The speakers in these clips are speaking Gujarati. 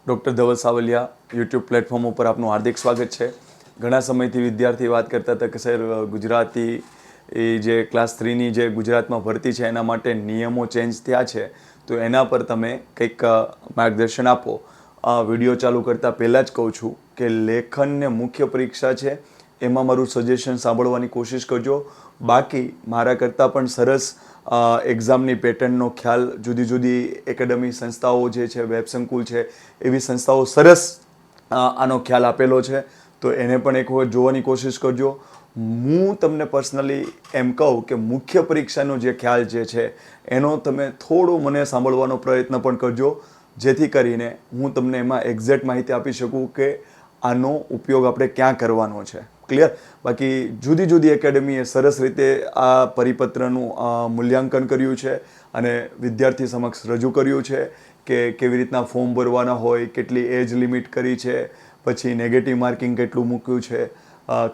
Doctor Dhaval Savaliya YouTube platform ઉપર આપનું હાર્દિક સ્વાગત છે. ઘણા સમયથી વિદ્યાર્થી વાત કરતા હતા કે સર ગુજરાતી એ જે ક્લાસ 3ની જે ગુજરાતમાં ભરતી છે એના માટે નિયમો ચેન્જ થયા છે, તો એના પર તમે કંઈક માર્ગદર્શન આપો. આ વિડીયો ચાલુ કરતાં પહેલાં જ કહું છું કે લેખનને મુખ્ય પરીક્ષા છે એમાં મારું સજેશન સાંભળવાની કોશિશ કરજો. બાકી મારા કરતાં પણ સરસ એક્ઝામની પેટર્નનો ખ્યાલ જુદી જુદી એકેડમી સંસ્થાઓ જે છે, વેબ સંકુલ છે, એવી સંસ્થાઓ સરસ આનો ખ્યાલ આપેલો છે, તો એને પણ એક વખત જોવાની કોશિશ કરજો. હું તમને પર્સનલી એમ કહું કે મુખ્ય પરીક્ષાનો જે ખ્યાલ જે છે એનો તમે થોડો મને સાંભળવાનો પ્રયત્ન પણ કરજો, જેથી કરીને હું તમને એમાં એક્ઝેક્ટ માહિતી આપી શકું કે આનો ઉપયોગ આપણે ક્યાં કરવાનો છે. ક્લિયર? બાકી જુદી જુદી એકેડમીએ સરસ રીતે આ પરિપત્રનું મૂલ્યાંકન કર્યું છે અને વિદ્યાર્થી સમક્ષ રજૂ કર્યું છે કે કેવી રીતના ફોર્મ ભરવાના હોય, કેટલી એજ લિમિટ કરી છે, પછી નેગેટિવ માર્કિંગ કેટલું મૂક્યું છે,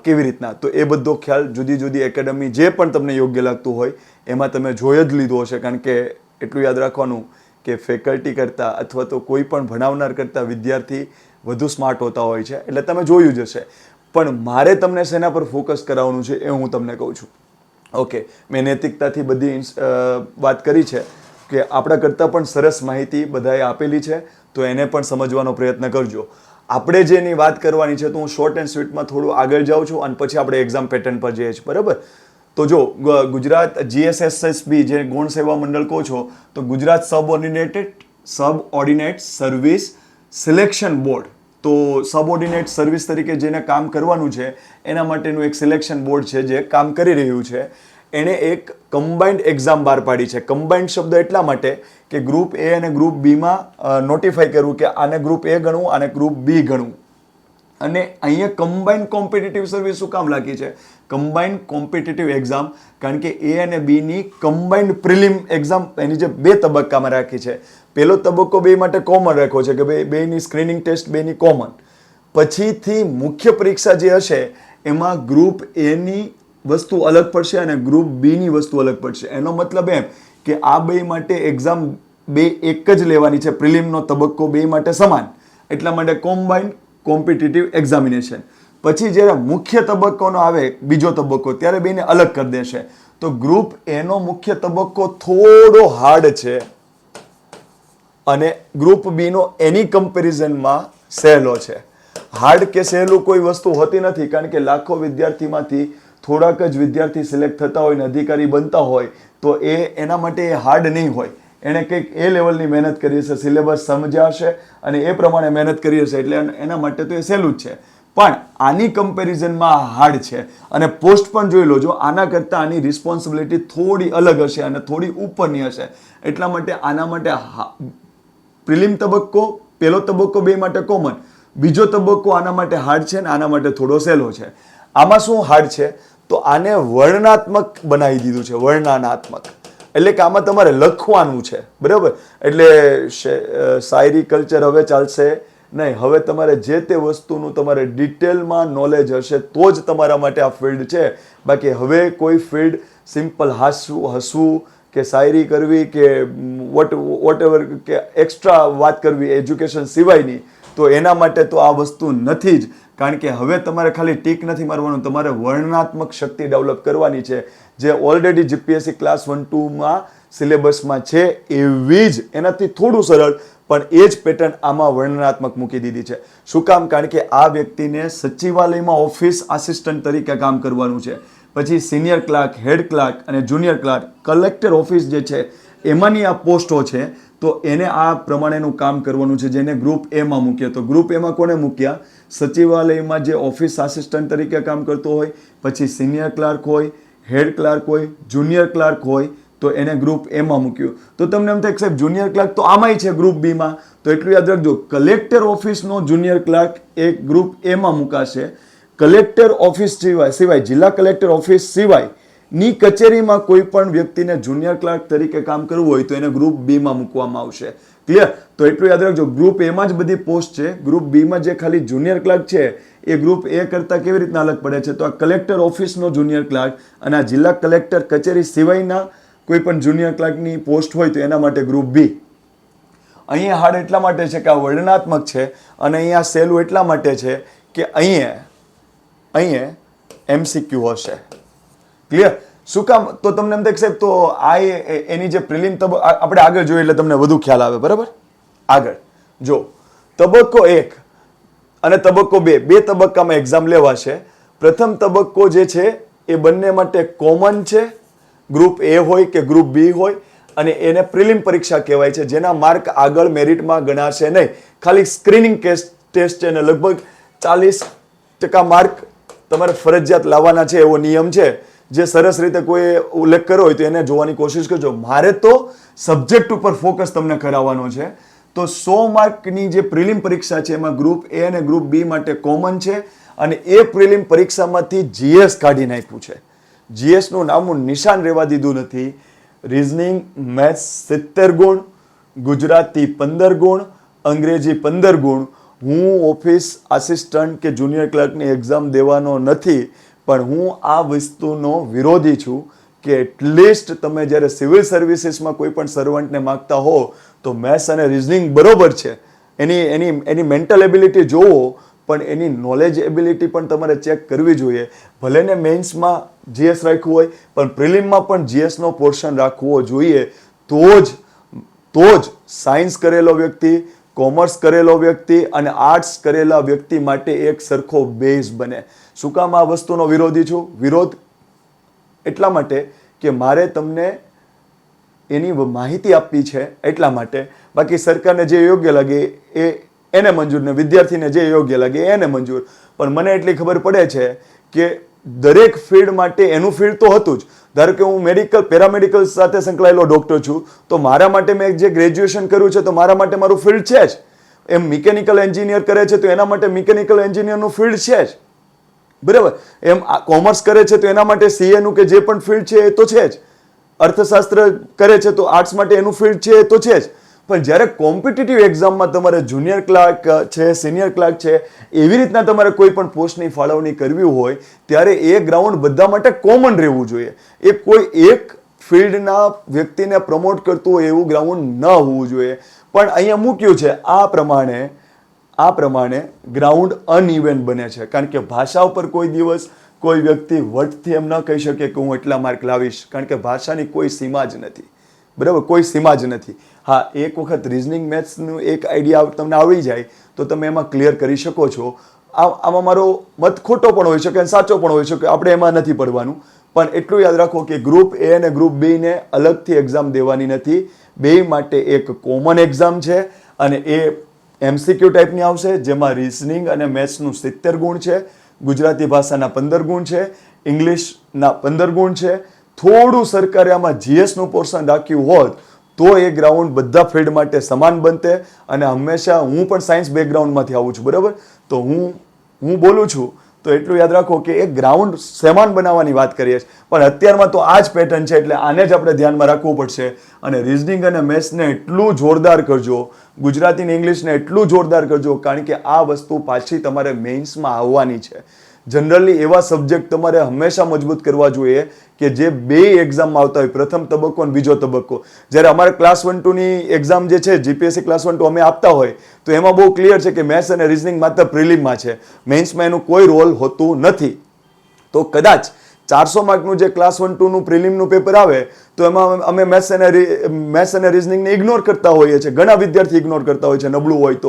કેવી રીતના. તો એ બધો ખ્યાલ જુદી જુદી એકેડમી જે પણ તમને યોગ્ય લાગતું હોય એમાં તમે જોઈ જ લીધો હશે. કારણ કે એટલું યાદ રાખવાનું કે ફેકલ્ટી કરતાં અથવા તો કોઈ પણ ભણાવનાર કરતાં વિદ્યાર્થી વધુ સ્માર્ટ હોતા હોય છે, એટલે તમે જોયું જ હશે. પણ મારે તમને શેના પર ફોકસ કરાવવાનું છે એ હું તમને કહું છું. ઓકે, મેં નૈતિકતાથી બધી વાત કરી છે કે આપણા કરતાં પણ સરસ માહિતી બધાએ આપેલી છે, તો એને પણ સમજવાનો પ્રયત્ન કરજો. આપણે જેની વાત કરવાની છે તો હું શોર્ટ એન્ડ સ્વીટમાં થોડું આગળ જાઉં છું અને પછી આપણે એક્ઝામ પેટર્ન પર જઈએ છીએ. બરાબર? તો જો ગુજરાત GSSSB જે ગૌણ સેવા મંડળ કહો છો, તો Gujarat subordinate service selection board, તો સબઓર્ડિનેટ સર્વિસ તરીકે જેને કામ કરવાનું છે એના માટેનું એક સિલેક્શન બોર્ડ છે જે કામ કરી રહ્યું છે. એણે એક કમ્બાઇન્ડ એક્ઝામ બહાર પાડી છે. કમ્બાઇન્ડ શબ્દ એટલા માટે કે ગ્રુપ એ અને ગ્રુપ બીમાં નોટિફાઈ કરવું કે આને ગ્રુપ એ ગણવું, આને ગ્રુપ બી ગણવું. અને અહીંયા કમ્બાઇન્ડ કોમ્પિટિટિવ સર્વિસ શું કામ લાગી છે? કમ્બાઇન્ડ કોમ્પિટિટિવ એક્ઝામ, કારણ કે એ અને બીની કમ્બાઇન્ડ પ્રિલિમ એક્ઝામ એની જે 2 તબક્કામાં રાખી છે. પહેલો તબક્કો બે માટે કોમન રાખ્યો છે કે ભાઈ બેની સ્ક્રીનિંગ ટેસ્ટ બેની કોમન. પછીથી મુખ્ય પરીક્ષા જે હશે એમાં ગ્રુપ એની વસ્તુ અલગ પડશે અને ગ્રુપ બીની વસ્તુ અલગ પડશે. એનો મતલબ એમ કે આ બે માટે એક્ઝામ બે એક જ લેવાની છે. પ્રિલિમનો તબક્કો બે માટે સમાન, એટલા માટે કોમ્બાઇન્ડ કોમ્પિટિટિવ એક્ઝામિનેશન. પછી જ્યારે મુખ્ય તબક્કોનો આવે બીજો તબક્કો, ત્યારે બેને અલગ કરી દેશે. તો ગ્રુપ એનો મુખ્ય તબક્કો થોડો હાર્ડ છે અને ગ્રુપ બીનો એની કમ્પેરિઝનમાં સહેલો છે. હાર્ડ કે સહેલું કોઈ વસ્તુ હોતી નથી, કારણ કે લાખો વિદ્યાર્થીમાંથી થોડાક જ વિદ્યાર્થી સિલેક્ટ થતા હોય ને અધિકારી બનતા હોય, તો એના માટે એ હાર્ડ નહીં હોય. એણે કંઈક એ લેવલની મહેનત કરી હશે, સિલેબસ સમજ્યા હશે અને એ પ્રમાણે મહેનત કરી હશે, એટલે એના માટે તો એ સહેલું જ છે. પણ આની કમ્પેરિઝનમાં હાર્ડ છે અને પોસ્ટ પણ જોઈ લો, જો આના કરતાં આની રિસ્પોન્સિબિલિટી થોડી અલગ હશે અને થોડી ઉપરની હશે. એટલા માટે આના માટે પ્રિલિમ તબક્કો, પહેલો તબક્કો બે માટે કોમન, બીજો તબક્કો આના માટે હાર્ડ છે અને આના માટે થોડો સહેલો છે. આમાં શું હાર્ડ છે? તો આને વર્ણનાત્મક બનાવી દીધું છે, વર્ણનાત્મક. એટલે કે આમાં તમારે લખવાનું છે. બરાબર? એટલે શાયરી કલ્ચર હવે ચાલશે નહીં. હવે તમારે જે તે વસ્તુનું તમારે ડિટેલમાં નોલેજ હશે તો જ તમારા માટે આ ફિલ્ડ છે. બાકી હવે કોઈ ફિલ્ડ સિમ્પલ હસવું કે શાયરી કરવી કે વોટ એવર કે એક્સ્ટ્રા વાત કરવી એજ્યુકેશન સિવાયની, તો એના માટે તો આ વસ્તુ નથી જ. કારણ કે હવે તમારે ખાલી ટીક નથી મારવાનું, તમારે વર્ણનાત્મક શક્તિ ડેવલપ કરવાની છે, જે ઓલરેડી GPSC ક્લાસ 1-2માં સિલેબસમાં છે એવી જ, એનાથી થોડું સરળ, પણ એ જ પેટર્ન આમાં વર્ણનાત્મક મૂકી દીધી છે. શું કામ? કારણ કે આ વ્યક્તિને સચિવાલયમાં ઓફિસ આસિસ્ટન્ટ તરીકે કામ કરવાનું છે. પછી સિનિયર ક્લાર્ક, હેડ ક્લાર્ક અને જુનિયર ક્લાર્ક, કલેક્ટર ઓફિસ જે છે એમાંની આ પોસ્ટો છે, તો એને આ પ્રમાણેનું કામ કરવાનું છે, જેને ગ્રુપ એમાં મૂક્યા. તો ગ્રુપ એમાં કોને મૂક્યા? સચિવાલયમાં જે ઓફિસ આસિસ્ટન્ટ તરીકે કામ કરતો હોય, પછી સિનિયર ક્લાર્ક હોય, હેડ ક્લાર્ક હોય, જુનિયર ક્લાર્ક હોય, તો એને ગ્રુપ એમાં મૂક્યું. તો તમને એમ થાય કે સાહેબ જુનિયર ક્લાર્ક તો આમાંય છે ગ્રુપ બીમાં, તો એટલું યાદ રાખજો, કલેક્ટર ઓફિસનો જુનિયર ક્લાર્ક એ ગ્રુપ એમાં મુકાશે. કલેક્ટર ઓફિસ સિવાય જિલ્લા કલેક્ટર ઓફિસ સિવાયની કચેરીમાં કોઈ પણ વ્યક્તિને જુનિયર ક્લાર્ક તરીકે કામ કરવું હોય તો એને ગ્રુપ બીમાં મૂકવામાં આવશે. ક્લિયર? તો એટલું યાદ રાખજો, ગ્રુપ એમાં જ બધી પોસ્ટ છે. ગ્રુપ બીમાં જે ખાલી જુનિયર ક્લાર્ક છે એ ગ્રુપ એ કરતાં કેવી રીતના અલગ પડે છે? તો આ કલેક્ટર ઓફિસનો જુનિયર ક્લાર્ક અને આ જિલ્લા કલેક્ટર કચેરી સિવાયના કોઈ પણ જુનિયર ક્લાર્કની પોસ્ટ હોય તો એના માટે ગ્રુપ બી. અહીંયા હાર્ડ એટલા માટે છે કે આ વર્ણનાત્મક છે અને અહીંયા સહેલું એટલા માટે છે કે અહીંયા MCQ હશે. ક્લિયર? શું કામ? તો તમને એમ થાય સાહેબ તો આ એની જે પ્રિલિમ આપણે આગળ જોઈએ એટલે તમને વધુ ખ્યાલ આવે. બરાબર? આગળ જો તબક્કો 1 અને તબક્કો 2 બે તબક્કામાં એક્ઝામ લેવાશે. પ્રથમ તબક્કો જે છે એ બંને માટે કોમન છે. ગ્રુપ A હોય કે ગ્રુપ B હોય અને એને પ્રિલિમ પરીક્ષા કહેવાય છે, જેના માર્ક આગળ મેરિટમાં ગણાશે નહીં. ખાલી સ્ક્રીનિંગ ટેસ્ટ છે અને લગભગ 40% માર્ક તમારે ફરજિયાત લાવવાના છે એવો નિયમ છે. જે સરસ રીતે કોઈ ઉલ્લેખ કર્યો હોય તો એને જોવાની કોશિશ કરજો. મારે તો સબ્જેક્ટ ઉપર ફોકસ તમને કરાવવાનો છે. તો 100 માર્કની જે પ્રિલિમ પરીક્ષા છે એમાં ગ્રુપ A અને ગ્રુપ B માટે કોમન છે અને એ પ્રિલિમ પરીક્ષામાંથી GS કાઢી નાખ્યું છે. GS નું નામનું નિશાન રહેવા દીધું નથી. રીઝનિંગ મેથ્સ 70 ગુણ, ગુજરાતી 15 ગુણ, અંગ્રેજી 15 ગુણ. હું ઓફિસ આસિસ્ટન્ટ કે જુનિયર ક્લર્કની એક્ઝામ દેવાનો નથી, પણ હું આ વસ્તુનો વિરોધી છું કે એટલીસ્ટ તમે જ્યારે સિવિલ સર્વિસીસમાં કોઈ પણ સર્વન્ટને માગતા હો તો મેથ્સ અને રિઝનિંગ બરોબર છે, એની મેન્ટલ એબિલિટી જોવો, પણ એની નોલેજ એબિલિટી પણ તમારે ચેક કરવી જોઈએ. ભલે ને મેઇન્સમાં GS રાખ્યું હોય પણ પ્રિલિમમાં પણ GS નો પોર્શન રાખવો જોઈએ. તો જ સાયન્સ કરેલો વ્યક્તિ, કોમર્સ કરેલો વ્યક્તિ અને આર્ટ્સ કરેલા વ્યક્તિ માટે એક સરખો બેઝ બને. શું કામ આ વસ્તુનો વિરોધી છું? વિરોધ એટલા માટે કે મારે તમને એની માહિતી આપવી છે એટલા માટે. બાકી સરકારને જે યોગ્ય લાગે એને મંજૂર ને વિદ્યાર્થીને જે યોગ્ય લાગે એને મંજૂર. પણ મને એટલી ખબર પડે છે કે દરેક ફિલ્ડ માટે એનું ફિલ્ડ તો હતું જ. ધારો કે હું પેરામેડિકલ સાથે સંકળાયેલો ડોક્ટર છું તો મારા માટે મેં જે ગ્રેજ્યુએશન કર્યું છે તો મારા માટે મારું ફિલ્ડ છે જ. એમ મિકેનિકલ એન્જિનિયર કરે છે તો એના માટે મિકેનિકલ એન્જિનિયરનું ફિલ્ડ છે જ. બરાબર? એમ કોમર્સ કરે છે તો એના માટે CA નું કે જે પણ ફિલ્ડ છે એ તો છે જ. અર્થશાસ્ત્ર કરે છે તો આર્ટ્સ માટે એનું ફિલ્ડ છે એ તો છે જ. પણ જ્યારે કોમ્પિટિટિવ એક્ઝામમાં તમારે જુનિયર ક્લાર્ક છે, સિનિયર ક્લાર્ક છે, એવી રીતના તમારે કોઈ પણ પોસ્ટની ફાળવણી કરવી હોય ત્યારે એ ગ્રાઉન્ડ બધા માટે કોમન રહેવું જોઈએ. એ કોઈ એક ફિલ્ડના વ્યક્તિને પ્રમોટ કરતું હોય એવું ગ્રાઉન્ડ ન હોવું જોઈએ. પણ અહીંયા મૂક્યું છે આ પ્રમાણે ગ્રાઉન્ડ અનઇવન બને છે. કારણ કે ભાષા ઉપર કોઈ દિવસ કોઈ વ્યક્તિ વટથી એમ ન કહી શકે કે હું એટલા માર્ક લાવીશ, કારણ કે ભાષાની કોઈ સીમા જ નથી. બરાબર? કોઈ સીમા જ નથી. હા, એક વખત રિઝનિંગ મેથ્સનું એક આઈડિયા તમને આવડી જાય તો તમે એમાં ક્લિયર કરી શકો છો. આમાં મારો મત ખોટો પણ હોઈ શકે અને સાચો પણ હોઈ શકે, આપણે એમાં નથી પડવાનું. પણ એટલું યાદ રાખો કે ગ્રુપ A અને ગ્રુપ B ને અલગથી એક્ઝામ દેવાની નથી. બે માટે એક કોમન એક્ઝામ છે અને એ MCQ ટાઈપની આવશે, જેમાં રિઝનિંગ અને મેથ્સનું 70 ગુણ છે, ગુજરાતી ભાષાના 15 ગુણ છે, ઇંગ્લિશના 15 ગુણ છે. થોડું સરકારે આમાં GS નું પોર્શન રાખ્યું હોત તો એ ગ્રાઉન્ડ બધા ફિલ્ડ માટે સમાન બનતે. અને હંમેશા હું પણ સાયન્સ બેકગ્રાઉન્ડમાંથી આવું છું. બરાબર? તો હું બોલું છું તો એટલું યાદ રાખો કે એક ગ્રાઉન્ડ સમાન બનાવવાની વાત કરીએ છીએ. પણ અત્યારમાં તો આ જ પેટર્ન છે એટલે આને જ આપણે ધ્યાનમાં રાખવું પડશે. અને રિઝનિંગ અને મેથ્સને એટલું જોરદાર કરજો, ગુજરાતી અને ઇંગ્લિશને એટલું જોરદાર કરજો, કારણ કે આ વસ્તુ પાછી તમારે મેઇન્સમાં આવવાની છે. જનરલી એવા સબ્જેક્ટ તમારે હંમેશા મજબૂત કરવા જોઈએ કે જે બે એક્ઝામમાં આવતા હોય, પ્રથમ તબક્કો અને બીજો તબક્કો. જ્યારે અમારે ક્લાસ 1-2 ની એક્ઝામ જે છે, GPSC ક્લાસ 1-2 અમે આપતા હોય તો એમાં બહુ ક્લિયર છે કે મેથ્સ અને રિઝનિંગ માત્ર પ્રિલિમમાં છે, મેઇન્સમાં એનું કોઈ રોલ હોતું નથી. તો કદાચ 400 માર્કનું જે ક્લાસ 1-2 નું પ્રિલિમનું પેપર આવે તો એમાં અમે મેથ્સ અને રિઝનિંગને ઇગ્નોર કરતા હોઈએ છીએ. ઘણા વિદ્યાર્થી ઇગ્નોર કરતા હોય છે નબળું હોય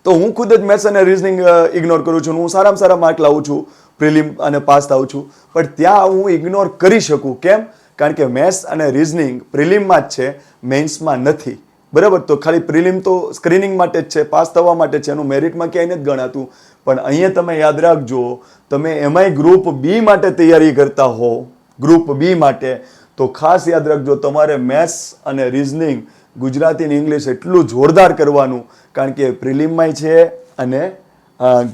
તો હું ખુદ જ મેથ્સ અને રિઝનિંગ ઇગ્નોર કરું છું. હું સારામાં સારા માર્ક લાવું છું પ્રિલિમ અને પાસ થાઉં છું, પણ ત્યાં હું ઇગ્નોર કરી શકું. કેમ? કારણ કે મેથ્સ અને રિઝનિંગ પ્રિલિમમાં જ છે, મેઇન્સમાં નથી. બરાબર? તો ખાલી પ્રિલિમ તો સ્ક્રીનિંગ માટે જ છે, પાસ થવા માટે છે, એનું મેરિટમાં ક્યાંય નથી ગણાતું. પણ અહીંયા તમે યાદ રાખજો, તમે એમાંય ગ્રુપ B માટે તૈયારી કરતા હો, ગ્રુપ B માટે, તો ખાસ યાદ રાખજો તમારે મેથ્સ અને રિઝનિંગ, ગુજરાતી અને ઇંગ્લિશ એટલું જોરદાર કરવાનું, કારણ કે પ્રિલિમમાંય છે અને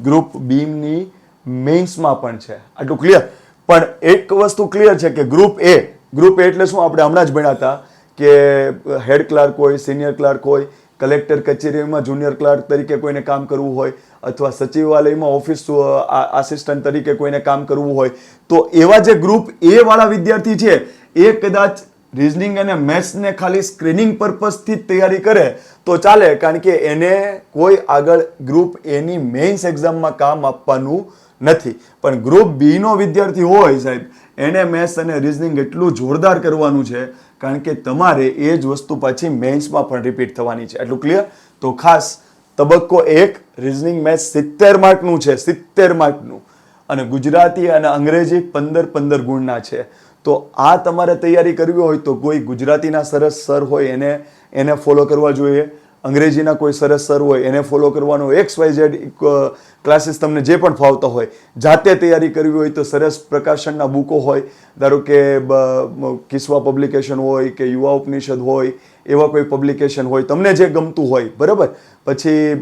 ગ્રુપ B ની મેઇન્સમાં પણ છે. આટલું ક્લિયર? પણ એક વસ્તુ ક્લિયર છે કે ગ્રુપ A એટલે શું? આપણે હમણાં જ ભણ્યા હતા કે હેડ ક્લાર્ક હોય, સિનિયર ક્લાર્ક હોય, કલેક્ટર કચેરીમાં જુનિયર ક્લાર્ક તરીકે કોઈને કામ કરવું હોય, અથવા સચિવાલયમાં ઓફિસ આસિસ્ટન્ટ તરીકે કોઈને કામ કરવું હોય, તો એવા જે ગ્રુપ A વાળા વિદ્યાર્થી છે એ કદાચ રિઝનિંગ અને મેથ્સને ખાલી સ્ક્રીનિંગ પર્પઝથી જ તૈયારી કરે તો ચાલે, કારણ કે એને કોઈ આગળ ગ્રુપ એની મેઇન્સ એક્ઝામમાં કામ આપવાનું નથી. પણ ગ્રુપ બીનો વિદ્યાર્થી હોય સાહેબ, એને મેથ્સ અને રિઝનિંગ એટલું જોરદાર કરવાનું છે, કારણ કે તમારે એ જ વસ્તુ પાછી મેઇન્સમાં પણ રિપીટ થવાની છે. એટલું ક્લિયર? તો ખાસ તબક્કો 1 રિઝનિંગ મેથ્સ 70 માર્કનું છે, 70 માર્કનું, અને ગુજરાતી અને અંગ્રેજી 15 ગુણના છે. તો આ તમારે તૈયારી કરવી હોય તો કોઈ ગુજરાતીના સરસ સર હોય એને ફોલો કરવા જોઈએ, અંગ્રેજીના કોઈ સરસ સર હોય એને ફોલો કરવાનો, XYZ ક્લાસીસ તમને જે પણ ફાવતા હોય. જાતે તૈયારી કરવી હોય તો સરસ પ્રકાશનના બુકો હોય, ધારો કે કિસ્વા પબ્લિકેશન હોય કે યુવા ઉપનિષદ હોય, એવા કોઈ પબ્લિકેશન હોય તમને જે ગમતું હોય, બરાબર. પછી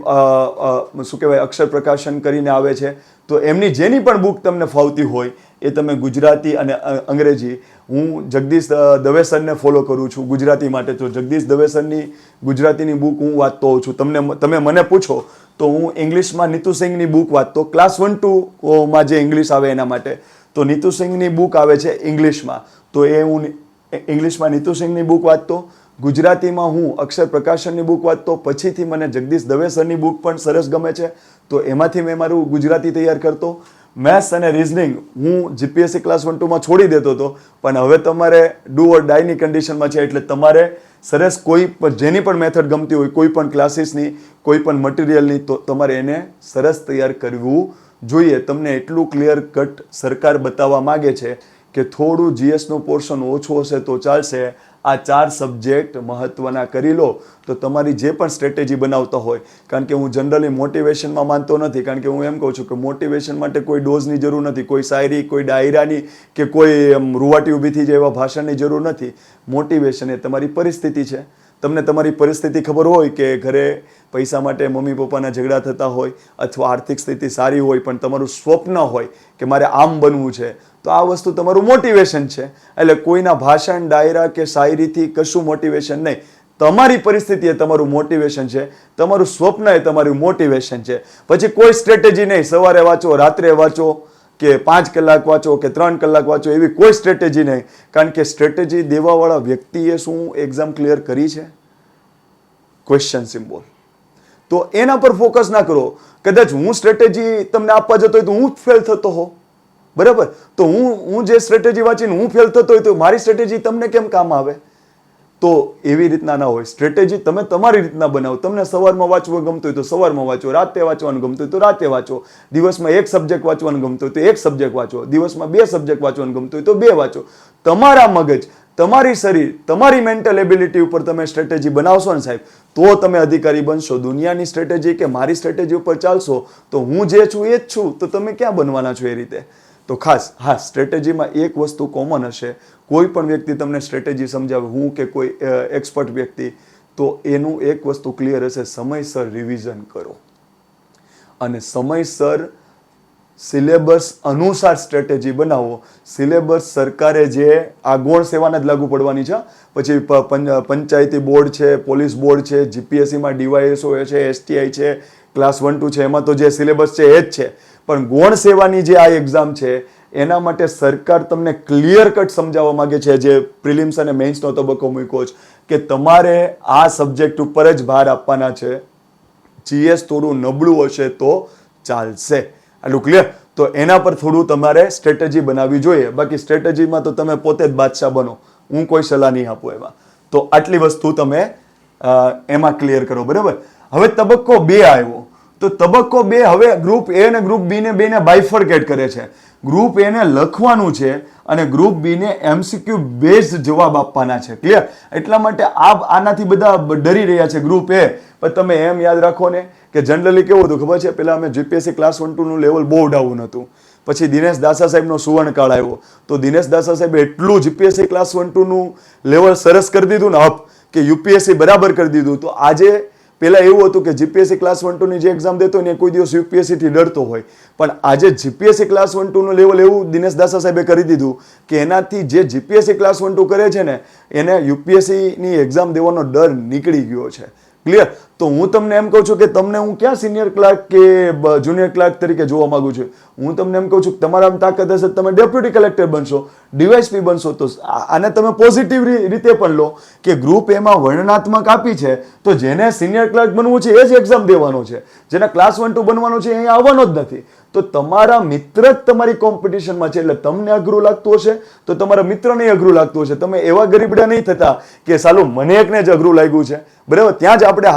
શું કહેવાય, અક્ષર પ્રકાશન કરીને આવે છે, તો એમની જેની પણ બુક તમને ફાવતી હોય એ તમે ગુજરાતી અને અંગ્રેજી. હું જગદીશ દવે સરને ફોલો કરું છું ગુજરાતી માટે, તો જગદીશ દવે સરની ગુજરાતીની બુક હું વાંચતો હોઉં છું. તમે મને પૂછો તો હું ઇંગ્લિશમાં નીતુ સિંઘની બુક વાંચતો, ક્લાસ 1-2 જે ઇંગ્લિશ આવે એના માટે. તો નીતુ સિંઘની બુક આવે છે ઇંગ્લિશમાં, તો એ હું ઇંગ્લિશમાં નીતુ સિંઘની બુક વાંચતો. ગુજરાતીમાં હું અક્ષર પ્રકાશનની બુક વાંચતો. પછીથી મને જગદીશ દવે સરની બુક પણ સરસ ગમે છે, તો એમાંથી મેં મારું ગુજરાતી તૈયાર કરતો. મેથ્સ અને રિઝનિંગ હું જીપીએસસી ક્લાસ 1-2માં છોડી દેતો હતો, પણ હવે તમારે ડુ ઓર ડાયની કન્ડિશનમાં છે, એટલે તમારે સરસ જેની પણ મેથડ ગમતી હોય, કોઈ પણ ક્લાસીસની, કોઈ પણ મટીરિયલની, તો તમારે એને સરસ તૈયાર કરવું જોઈએ. તમને એટલું ક્લિયર કટ સરકાર બતાવવા માગે છે કે થોડું જીએસનું પોર્શન ઓછું હશે તો ચાલશે, આ 4 સબ્જેક્ટ મહત્વના કરી લો તો તમારી જે પણ સ્ટ્રેટેજી બનાવતા હોય. કારણ કે હું જનરલી મોટિવેશનમાં માનતો નથી, કારણ કે હું એમ કહું છું કે મોટિવેશન માટે કોઈ ડોઝની જરૂર નથી, કોઈ શાયરી, કોઈ ડાયરાની કે કોઈ રૂવાટી ઊભી થઈ જાય એવા ભાષણની જરૂર નથી. મોટિવેશન એ તમારી પરિસ્થિતિ છે. તમને તમારી પરિસ્થિતિ ખબર હોય કે ઘરે પૈસા માટે મમ્મી પપ્પાના ઝઘડા થતા હોય, અથવા આર્થિક સ્થિતિ સારી હોય, પણ તમારું સ્વપ્ન હોય કે મારે આમ બનવું છે, તો આ વસ્તુ તમારું મોટિવેશન છે. એટલે કોઈના ભાષણ, ડાયરા કે શાયરીથી કશું મોટિવેશન નહીં. તમારી પરિસ્થિતિ એ તમારું મોટિવેશન છે, તમારું સ્વપ્ન એ તમારું મોટિવેશન છે. પછી કોઈ સ્ટ્રેટેજી નહીં, સવારે વાંચો, રાત્રે વાંચો, કે 5 કલાક વાંચો કે 3 કલાક વાંચો, એવી કોઈ સ્ટ્રેટેજી નહીં. કારણ કે સ્ટ્રેટેજી દેવાવાળા વ્યક્તિએ શું એક્ઝામ ક્લિયર કરી છે? Question symbol. તો એના પર ફોકસ ના કરો. કદાચ હું સ્ટ્રેટેજી તમને આપવા જતો હોય તો હું ફેલ થતો હો, બરાબર. તો હું જે સ્ટ્રેટેજી વાંચીને હું ફેલ થતો હોય તો મારી સ્ટ્રેટેજી તમને કેમ કામ આવે? તો એવી રીતના ના હોય. સ્ટ્રેટેજી તમે તમારી રીતના બનાવો. તમને સવારમાં વાંચવું ગમતું હોય તો સવારમાં વાંચો, રાતે વાંચવાનું ગમતું હોય તો રાતે વાંચો, દિવસમાં 1 સબ્જેક્ટ વાંચવાનું ગમતું હોય તો 1 સબ્જેક્ટ વાંચો, દિવસમાં 2 સબ્જેક્ટ વાંચવાનું ગમતું હોય તો 2 વાંચો. તમારા મગજ, તમારી શરીર, તમારી મેન્ટલ એબિલિટી ઉપર તમે સ્ટ્રેટેજી બનાવશો ને સાહેબ, તો તમે અધિકારી બનશો. દુનિયાની સ્ટ્રેટેજી કે મારી સ્ટ્રેટેજી ઉપર ચાલશો તો હું જે છું એ જ છું, તો તમે ક્યાં બનવાના છો એ રીતે? તો ખાસ હા, સ્ટ્રેટેજીમાં એક વસ્તુ કોમન હશે. કોઈ પણ વ્યક્તિ તમને સ્ટ્રેટેજી સમજાવે, હું કે કોઈ એક્સપર્ટ વ્યક્તિ, તો એનું એક વસ્તુ ક્લિયર હશે, સમયસર રિવિઝન કરો અને સમયસર સિલેબસ અનુસાર સ્ટ્રેટેજી બનાવો. સિલેબસ સરકારે જે આ ગૌણ સેવાને જ લાગુ પડવાની છે, પછી પંચાયતી બોર્ડ છે, પોલીસ બોર્ડ છે, જીપીએસસીમાં ડીવાયએસઓ છે, STI છે, ક્લાસ 1-2 છે, એમાં તો જે સિલેબસ છે એ જ છે. પણ ગૌણ સેવાની જે આ એક્ઝામ છે એના માટે સરકાર તમને ક્લિયર કટ સમજાવવા માંગે છે, જે પ્રિલિમ્સ અને મેઇન્સનો તબક્કો મૂક્યો છે, કે તમારે આ સબ્જેક્ટ ઉપર જ ભાર આપવાના છે. જીએસ થોડું નબળું હશે તો ચાલશે. આટલું ક્લિયર? તો એના પર થોડું તમારે સ્ટ્રેટેજી બનાવવી જોઈએ. બાકી સ્ટ્રેટેજીમાં તો તમે પોતે જ બાદશાહ બનો, હું કોઈ સલાહ નહીં આપું એમાં. તો આટલી વસ્તુ તમે એમાં ક્લિયર કરો, બરાબર. હવે તબક્કો 2 આવ્યો. તો તબક્કો 2 હવે ગ્રુપ A અને ગ્રુપ B ને બેને બાયફર્કેટ કરે છે. ગ્રુપ A ને લખવાનું છે અને ગ્રુપ B ને MCQ બેઝડ જવાબ આપવાના છે. ક્લિયર? એટલા માટે આનાથી બધા ડરી રહ્યા છે ગ્રુપ A. પણ તમે એમ યાદ રાખો ને કે જનરલી કેવું હતું ખબર છે, પેલા અમે જીપીએસસી ક્લાસ 1-2 નું લેવલ બહુ ડાઉન હતું. પછી દિનેશ દાસા સાહેબનો સુવર્ણકાળ આવ્યો, તો દિનેશ દાસા સાહેબે એટલું જીપીએસસી ક્લાસ 1-2 નું લેવલ સરસ કરી દીધું ને અપ, કે યુપીએસસી બરાબર કરી દીધું. તો આજે પેલા એવું હતું કે જીપીએસસી ક્લાસ 1-2 ની જે એક્ઝામ દેતો ને કોઈ દિવસ યુપીએસસી થી ડરતો હોય, પણ આજે જીપીએસસી ક્લાસ 1-2 નું લેવલ એવું દિનેશ દાસા સાહેબે કરી દીધું કે એનાથી જે જીપીએસસી ક્લાસ 1-2 કરે છે ને એને યુપીએસસી ની એક્ઝામ દેવાનો ડર નીકળી ગયો છે. ક્લિયર? તો હું તમને એમ કહું છું કે તમને હું ક્યાં સિનિયર ક્લાર્ક કે જુનિયર ક્લાર્ક તરીકે જોવા માંગુ છું. હું તમને એમ કહું છું કે તમારામાં તાકાત હશે તમે ડેપ્યુટી કલેક્ટર બનશો, ડીવાયસપી બનશો. તો આને તમે પોઝિટિવ રીતે પણ લો કે ગ્રુપ એમાં વર્ણનાત્મક આપી છે તો જેને સિનિયર ક્લાર્ક બનવું છે એ જ એક્ઝામ દેવાનો છે, જેને ક્લાસ 1 2 બનવાનું છે અહીંયા આવવાનો જ નથી. તો તમારા મિત્ર જ તમારી કોમ્પિટિશનમાં છે એટલે તમને અઘરું લાગતું હશે તો તમારા મિત્રને અઘરું લાગતું હશે. તમે એવા ગરીબડા નહીં થતા કે સાલું મને એકને જ અઘરું લાગ્યું છે, બરાબર. ત્યાં જ આપણે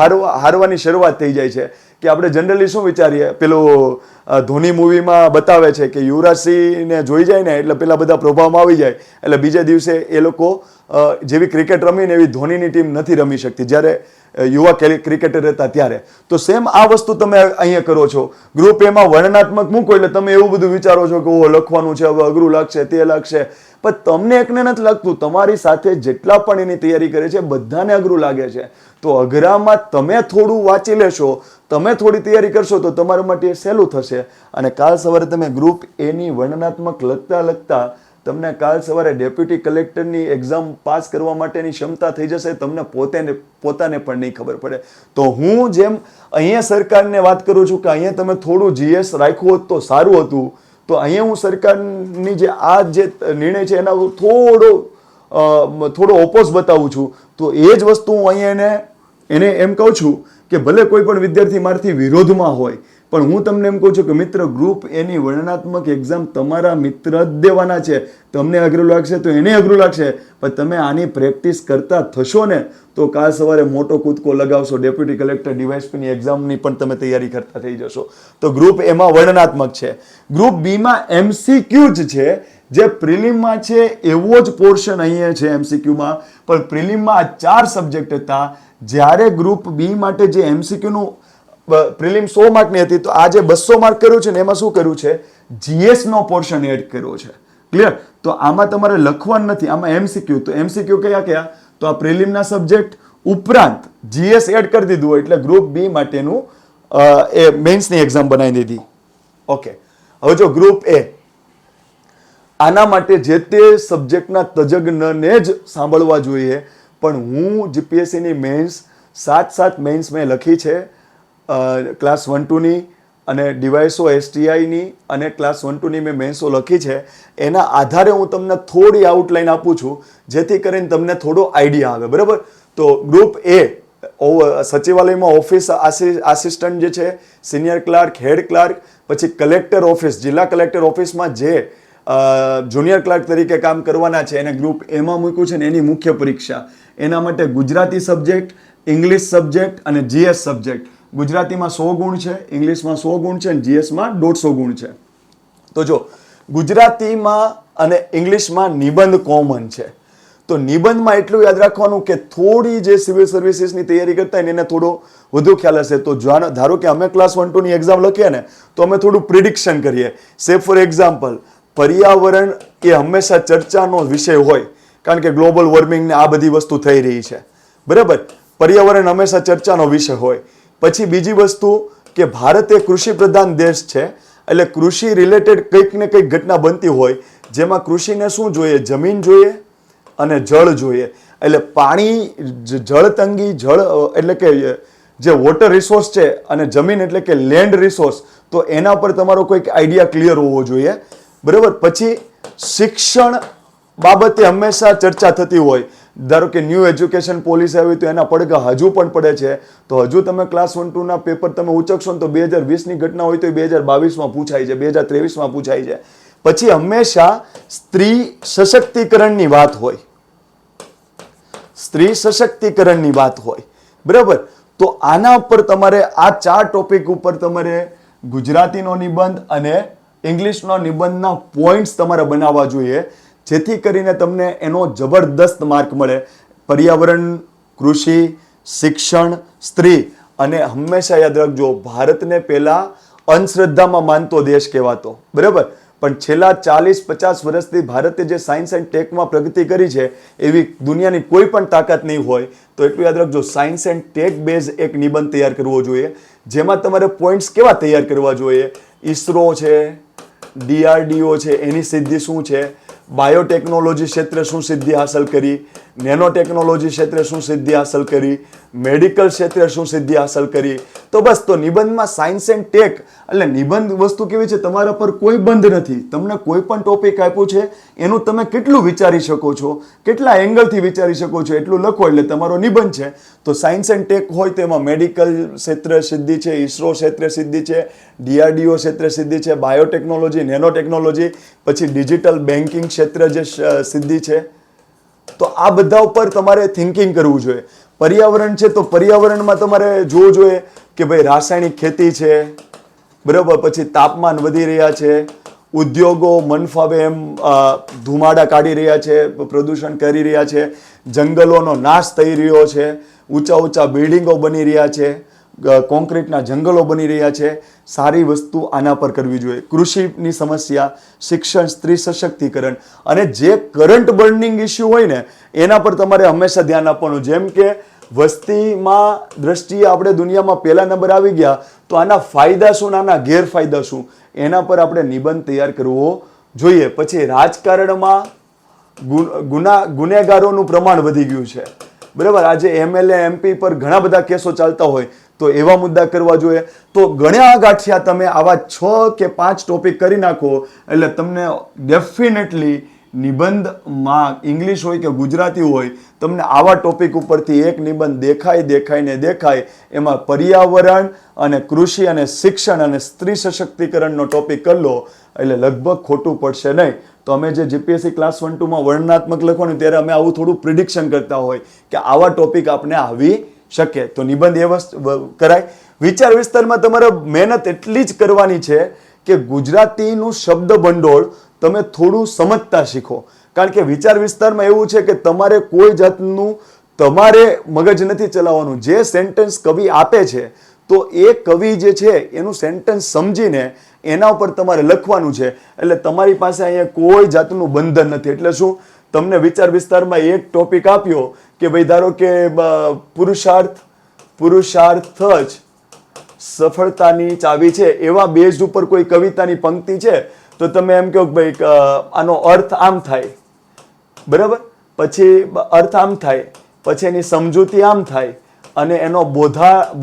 હારવાની શરૂઆત થઈ જાય છે કે આપણે જનરલી શું વિચારીએ, પેલું ધોની મૂવીમાં બતાવે છે કે યુવરાજસિંહને જોઈ જાય ને એટલે પેલા બધા પ્રભાવમાં આવી જાય એટલે બીજા દિવસે એ લોકો જેવી ક્રિકેટ રમીને એવી ધોનીની ટીમ નથી રમી શકતી જ્યારે યુવા ક્રિકેટર હતા ત્યારે. તો સેમ આ વસ્તુ તમે અહીંયા કરો છો. ગ્રુપ એમાં વર્ણનાત્મક મૂકો એટલે તમે એવું બધું વિચારો છો કે ઓ લખવાનું છે, હવે અઘરું લાગશે, તે લાગશે. પણ તમને એકને નથી લાગતું, તમારી સાથે જેટલા પણ એની તૈયારી કરે છે બધાને અઘરું લાગે છે. તો અઘરામાં તમે થોડું વાંચી લેશો, તમે થોડી તૈયારી કરશો તો તમારા માટે સહેલું થશે. અને કાલ સવારે તમે ગ્રુપ એની વર્ણનાત્મક લખતા તમને કાલ સવારે ડેપ્યુટી કલેક્ટરની એક્ઝામ પાસ કરવા માટેની ક્ષમતા થઈ જશે, તમને પોતાને પણ નહીં ખબર પડે. તો હું જેમ અહીંયા સરકારને વાત કરું છું કે અહીંયા તમે થોડું જીએસ રાખ્યું હોત તો સારું હતું, તો અહીંયા હું સરકારની જે આ જે નિર્ણય છે એના થોડો ઓપોઝ બતાવું છું. તો એ જ વસ્તુ હું અહીંયા એને એમ કહું છું કે ભલે કોઈ પણ વિદ્યાર્થી મારાથી વિરોધમાં હોય પણ હું તમને એમ કહું છું કે મિત્ર ગ્રુપ એની વર્ણનાત્મક એક્ઝામ તમારા મિત્ર જ દેવાના છે. તમને અઘરું લાગશે તો એને અઘરું લાગશે, પણ તમે આની પ્રેક્ટિસ કરતા થશો ને તો કાલ સવારે મોટો કૂદકો લગાવશો, ડેપ્યુટી કલેક્ટર ડીવાયએસપીની એક્ઝામની પણ તમે તૈયારી કરતા થઈ જશો. તો ગ્રુપ એમાં વર્ણનાત્મક છે. ગ્રુપ બીમાં એમસીક્યુ જ છે, જે પ્રિલિમમાં છે એવો જ પોર્શન અહીંયા છે એમસીક્યુમાં, પણ પ્રિલિમમાં આ 4 સબ્જેક્ટ હતા. જ્યારે ગ્રુપ બી માટે જે એમસીક્યુનું પ્રિલિમ 100 માર્કની હતી તો આ જે 200 માર્ક કર્યું છે ને એમાં શું કર્યું છે, જીએસ નો પોર્શન એડ કર્યો છે. ક્લિયર? તો આમાં તમારે લખવાનું નથી, આમાં એમસીક્યુ. તો એમસીક્યુ કયા? તો આ પ્રિલિમના સબ્જેક્ટ ઉપરાંત જીએસ એડ કરી દીધું હોય એટલે ગ્રુપ બી માટેનું એ મેન્સની એક્ઝામ બનાવી દીધી. ઓકે, હવે જો ગ્રુપ એ, આના માટે જે તે સબ્જેક્ટના તજજ્ઞને જ સાંભળવા જોઈએ. પણ હું જીપીએસસીની મેન્સ 7 મેન્સ મેં લખી છે, ક્લાસ 1 2 ની અને ડીવાયસો એસટીઆઈની અને ક્લાસ 1 2 ની મેં મેન્સો લખી છે. એના આધારે હું તમને થોડી આઉટલાઈન આપું છું જેથી કરીને તમને થોડો આઈડિયા આવે, બરાબર. તો ગ્રુપ એ સચિવાલયમાં ઓફિસ આસિસ્ટન્ટ જે છે, સિનિયર ક્લાર્ક, હેડ ક્લાર્ક, પછી કલેક્ટર ઓફિસ, જિલ્લા કલેક્ટર ઓફિસમાં જે જુનિયર ક્લાર્ક તરીકે કામ કરવાના છે એને ગ્રુપ એમાં મૂક્યું છે ને એની મુખ્ય પરીક્ષા. એના માટે ગુજરાતી સબ્જેક્ટ, ઇંગ્લિશ સબ્જેક્ટ અને જીએસ સબ્જેક્ટ. ગુજરાતીમાં 100 ગુણ છે, ઇંગ્લિશમાં 100 ગુણ છે અને જીએસમાં 150 ગુણ છે. તો જો ગુજરાતીમાં અને ઇંગ્લિશમાં નિબંધ કોમન છે. તો નિબંધમાં એટલું યાદ રાખવાનું કે થોડી જે સિવિલ સર્વિસીસની તૈયારી કરતા હોય એને થોડો વધુ ખ્યાલ હશે. તો ધારો કે અમે ક્લાસ 1 2 ની એક્ઝામ લખીએ ને તો અમે થોડું પ્રિડિક્શન કરીએ. સે ફોર એક્ઝામ્પલ, પર્યાવરણ એ હંમેશા ચર્ચાનો વિષય હોય કારણ કે ગ્લોબલ વોર્મિંગ ને આ બધી વસ્તુ થઈ રહી છે, બરાબર. પર્યાવરણ હંમેશા ચર્ચાનો વિષય હોય. પછી બીજી વસ્તુ કે ભારત એ કૃષિ પ્રધાન દેશ છે એટલે કૃષિ રિલેટેડ કંઈક ને કંઈક ઘટના બનતી હોય જેમાં કૃષિને શું જોઈએ, જમીન જોઈએ અને જળ જોઈએ. એટલે પાણી, જળ તંગી, જળ એટલે કે જે વોટર રિસોર્સ છે અને જમીન એટલે કે લેન્ડ રિસોર્સ, તો એના પર તમારો કોઈક આઈડિયા ક્લિયર હોવો જોઈએ, બરાબર. પછી શિક્ષણ બાબતે હંમેશા ચર્ચા થતી હોય. ધારો કે ન્યૂ એજ્યુકેશન પોલિસી આવી તો એના પડઘા હજુ પણ પડે છે. તો હજુ તમે ક્લાસ 1 2 ના પેપર તમે ઉચકશો ને તો 2020ની ઘટના હોય તો 2022માં પૂછાય છે, 2023માં પૂછાય છે. પછી હંમેશા સ્ત્રી સશક્તિકરણની વાત હોય, સ્ત્રી સશક્તિકરણની વાત હોય, બરાબર. તો આના ઉપર તમારે આ 4 ટોપિક ઉપર તમારે ગુજરાતીનો નિબંધ અને ઇંગ્લિશનો નિબંધના પોઈન્ટ્સ તમારે બનાવવા જોઈએ જેથી કરીને તમને એનો જબરદસ્ત માર્ક મળે. પર્યાવરણ, કૃષિ, શિક્ષણ, સ્ત્રી અને હંમેશા યાદ રાખજો ભારતને પહેલા અંધશ્રદ્ધામાં માનતો દેશ કહેવાતો, બરાબર. પણ છેલ્લા 40-50 વર્ષથી ભારતે જે સાયન્સ એન્ડ ટેકમાં પ્રગતિ કરી છે એવી દુનિયાની કોઈ પણ તાકાત નહીં હોય. તો એટલું યાદ રાખજો, સાયન્સ એન્ડ ટેક બેઝ એક નિબંધ તૈયાર કરવો જોઈએ જેમાં તમારે પોઈન્ટ્સ કેવા તૈયાર કરવા જોઈએ, ઈસરો છે, DRDO છે એની સિદ્ધિ શું છે, બાયોટેકનોલોજી ક્ષેત્રે શું સિદ્ધિ હાંસલ કરી, નેનો ટેકનોલોજી ક્ષેત્રે શું સિદ્ધિ હાંસલ કરી, મેડિકલ ક્ષેત્રે શું સિદ્ધિ હાંસલ કરી. તો બસ, તો નિબંધમાં સાયન્સ એન્ડ ટેક એટલે નિબંધ વસ્તુ કેવી છે, તમારા પર કોઈ બંધ નથી. તમને કોઈ પણ ટોપિક આપ્યું છે એનું તમે કેટલું વિચારી શકો છો, કેટલા એંગલથી વિચારી શકો છો એટલું લખો એટલે તમારો નિબંધ છે. તો સાયન્સ એન્ડ ટેક હોય તો એમાં મેડિકલ ક્ષેત્રે સિદ્ધિ છે, ઇસરો ક્ષેત્રે સિદ્ધિ છે, DRDO ક્ષેત્રે સિદ્ધિ છે, બાયોટેકનોલોજી, નેનો ટેકનોલોજી, પછી ડિજિટલ બેન્કિંગ ક્ષેત્રે જે સિદ્ધિ છે. તો આ બધા ઉપર તમારે થિંકિંગ કરવું જોઈએ. પર્યાવરણ છે તો પર્યાવરણમાં તમારે જોવું જોઈએ કે ભાઈ રાસાયણિક ખેતી છે, બરાબર, પછી તાપમાન વધી રહ્યા છે, ઉદ્યોગો મન ફાવે એમ ધુમાડા કાઢી રહ્યા છે, પ્રદૂષણ કરી રહ્યા છે, જંગલોનો નાશ થઈ રહ્યો છે, ઊંચા ઊંચા બિલ્ડિંગો બની રહ્યા છે, કોન્ક્રીટના જંગલો બની રહ્યા છે. સારી વસ્તુ આના પર કરવી જોઈએ. કૃષિની સમસ્યા, શિક્ષણ, સ્ત્રી સશક્તિકરણ અને જે કરંટ બર્નિંગ ઇસ્યુ હોય ને એના પર તમારે હંમેશા ધ્યાન આપવાનું. જેમ કે વસ્તીમાં દ્રષ્ટિએ આપણે દુનિયામાં પહેલા નંબર આવી ગયા, તો આના ફાયદા શું, આના ગેરફાયદા શું, એના પર આપણે નિબંધ તૈયાર કરવો જોઈએ. પછી રાજકારણમાં ગુનેગારોનું પ્રમાણ વધી ગયું છે, બરાબર. આજે MLA MP પર ઘણા બધા કેસો ચાલતા હોય તો એવા મુદ્દા કરવા જોઈએ. તો ગણ્યા ગાંઠિયા તમે આવા 6 કે 5 ટોપિક કરી નાખો એટલે તમને ડેફિનેટલી નિબંધમાં ઇંગ્લિશ હોય કે ગુજરાતી હોય, તમને આવા ટોપિક ઉપરથી એક નિબંધ દેખાય. એમાં પર્યાવરણ અને કૃષિ અને શિક્ષણ અને સ્ત્રી સશક્તિકરણનો ટોપિક કરી લો એટલે લગભગ ખોટું પડશે નહીં. તો અમે જે GPSC ક્લાસ 1-2માં વર્ણનાત્મક લખવાનું ત્યારે અમે આવું થોડું પ્રિડિક્શન કરતા હોય કે આવા ટોપિક આપણે આવી શકે. તો નિબંધ એ વસ્તુ કરાય. વિચાર વિસ્તારમાં તમારે મહેનત એટલી જ કરવાની છે કે ગુજરાતીનું શબ્દ ભંડોળ તમે થોડું સમજતા શીખો. કારણ કે વિચાર વિસ્તારમાં એવું છે કે તમારે કોઈ જાતનું તમારે મગજ નથી ચલાવવાનું. જે સેન્ટેન્સ કવિ આપે છે તો એ કવિ જે છે એનું સેન્ટેન્સ સમજીને એના ઉપર તમારે લખવાનું છે. એટલે તમારી પાસે અહીંયા કોઈ જાતનું બંધન નથી. એટલે શું, તમને વિચાર વિસ્તારમાં એક ટોપિક આપ્યો કે ભાઈ ધારો કે પુરુષાર્થ જ સફળતાની ચાવી છે, એવા બેઝ ઉપર કોઈ કવિતાની પંક્તિ છે તો તમે એમ કહો કે ભાઈ આનો અર્થ આમ થાય, બરાબર, પછી અર્થ આમ થાય, પછી એની સમજૂતી આમ થાય અને એનો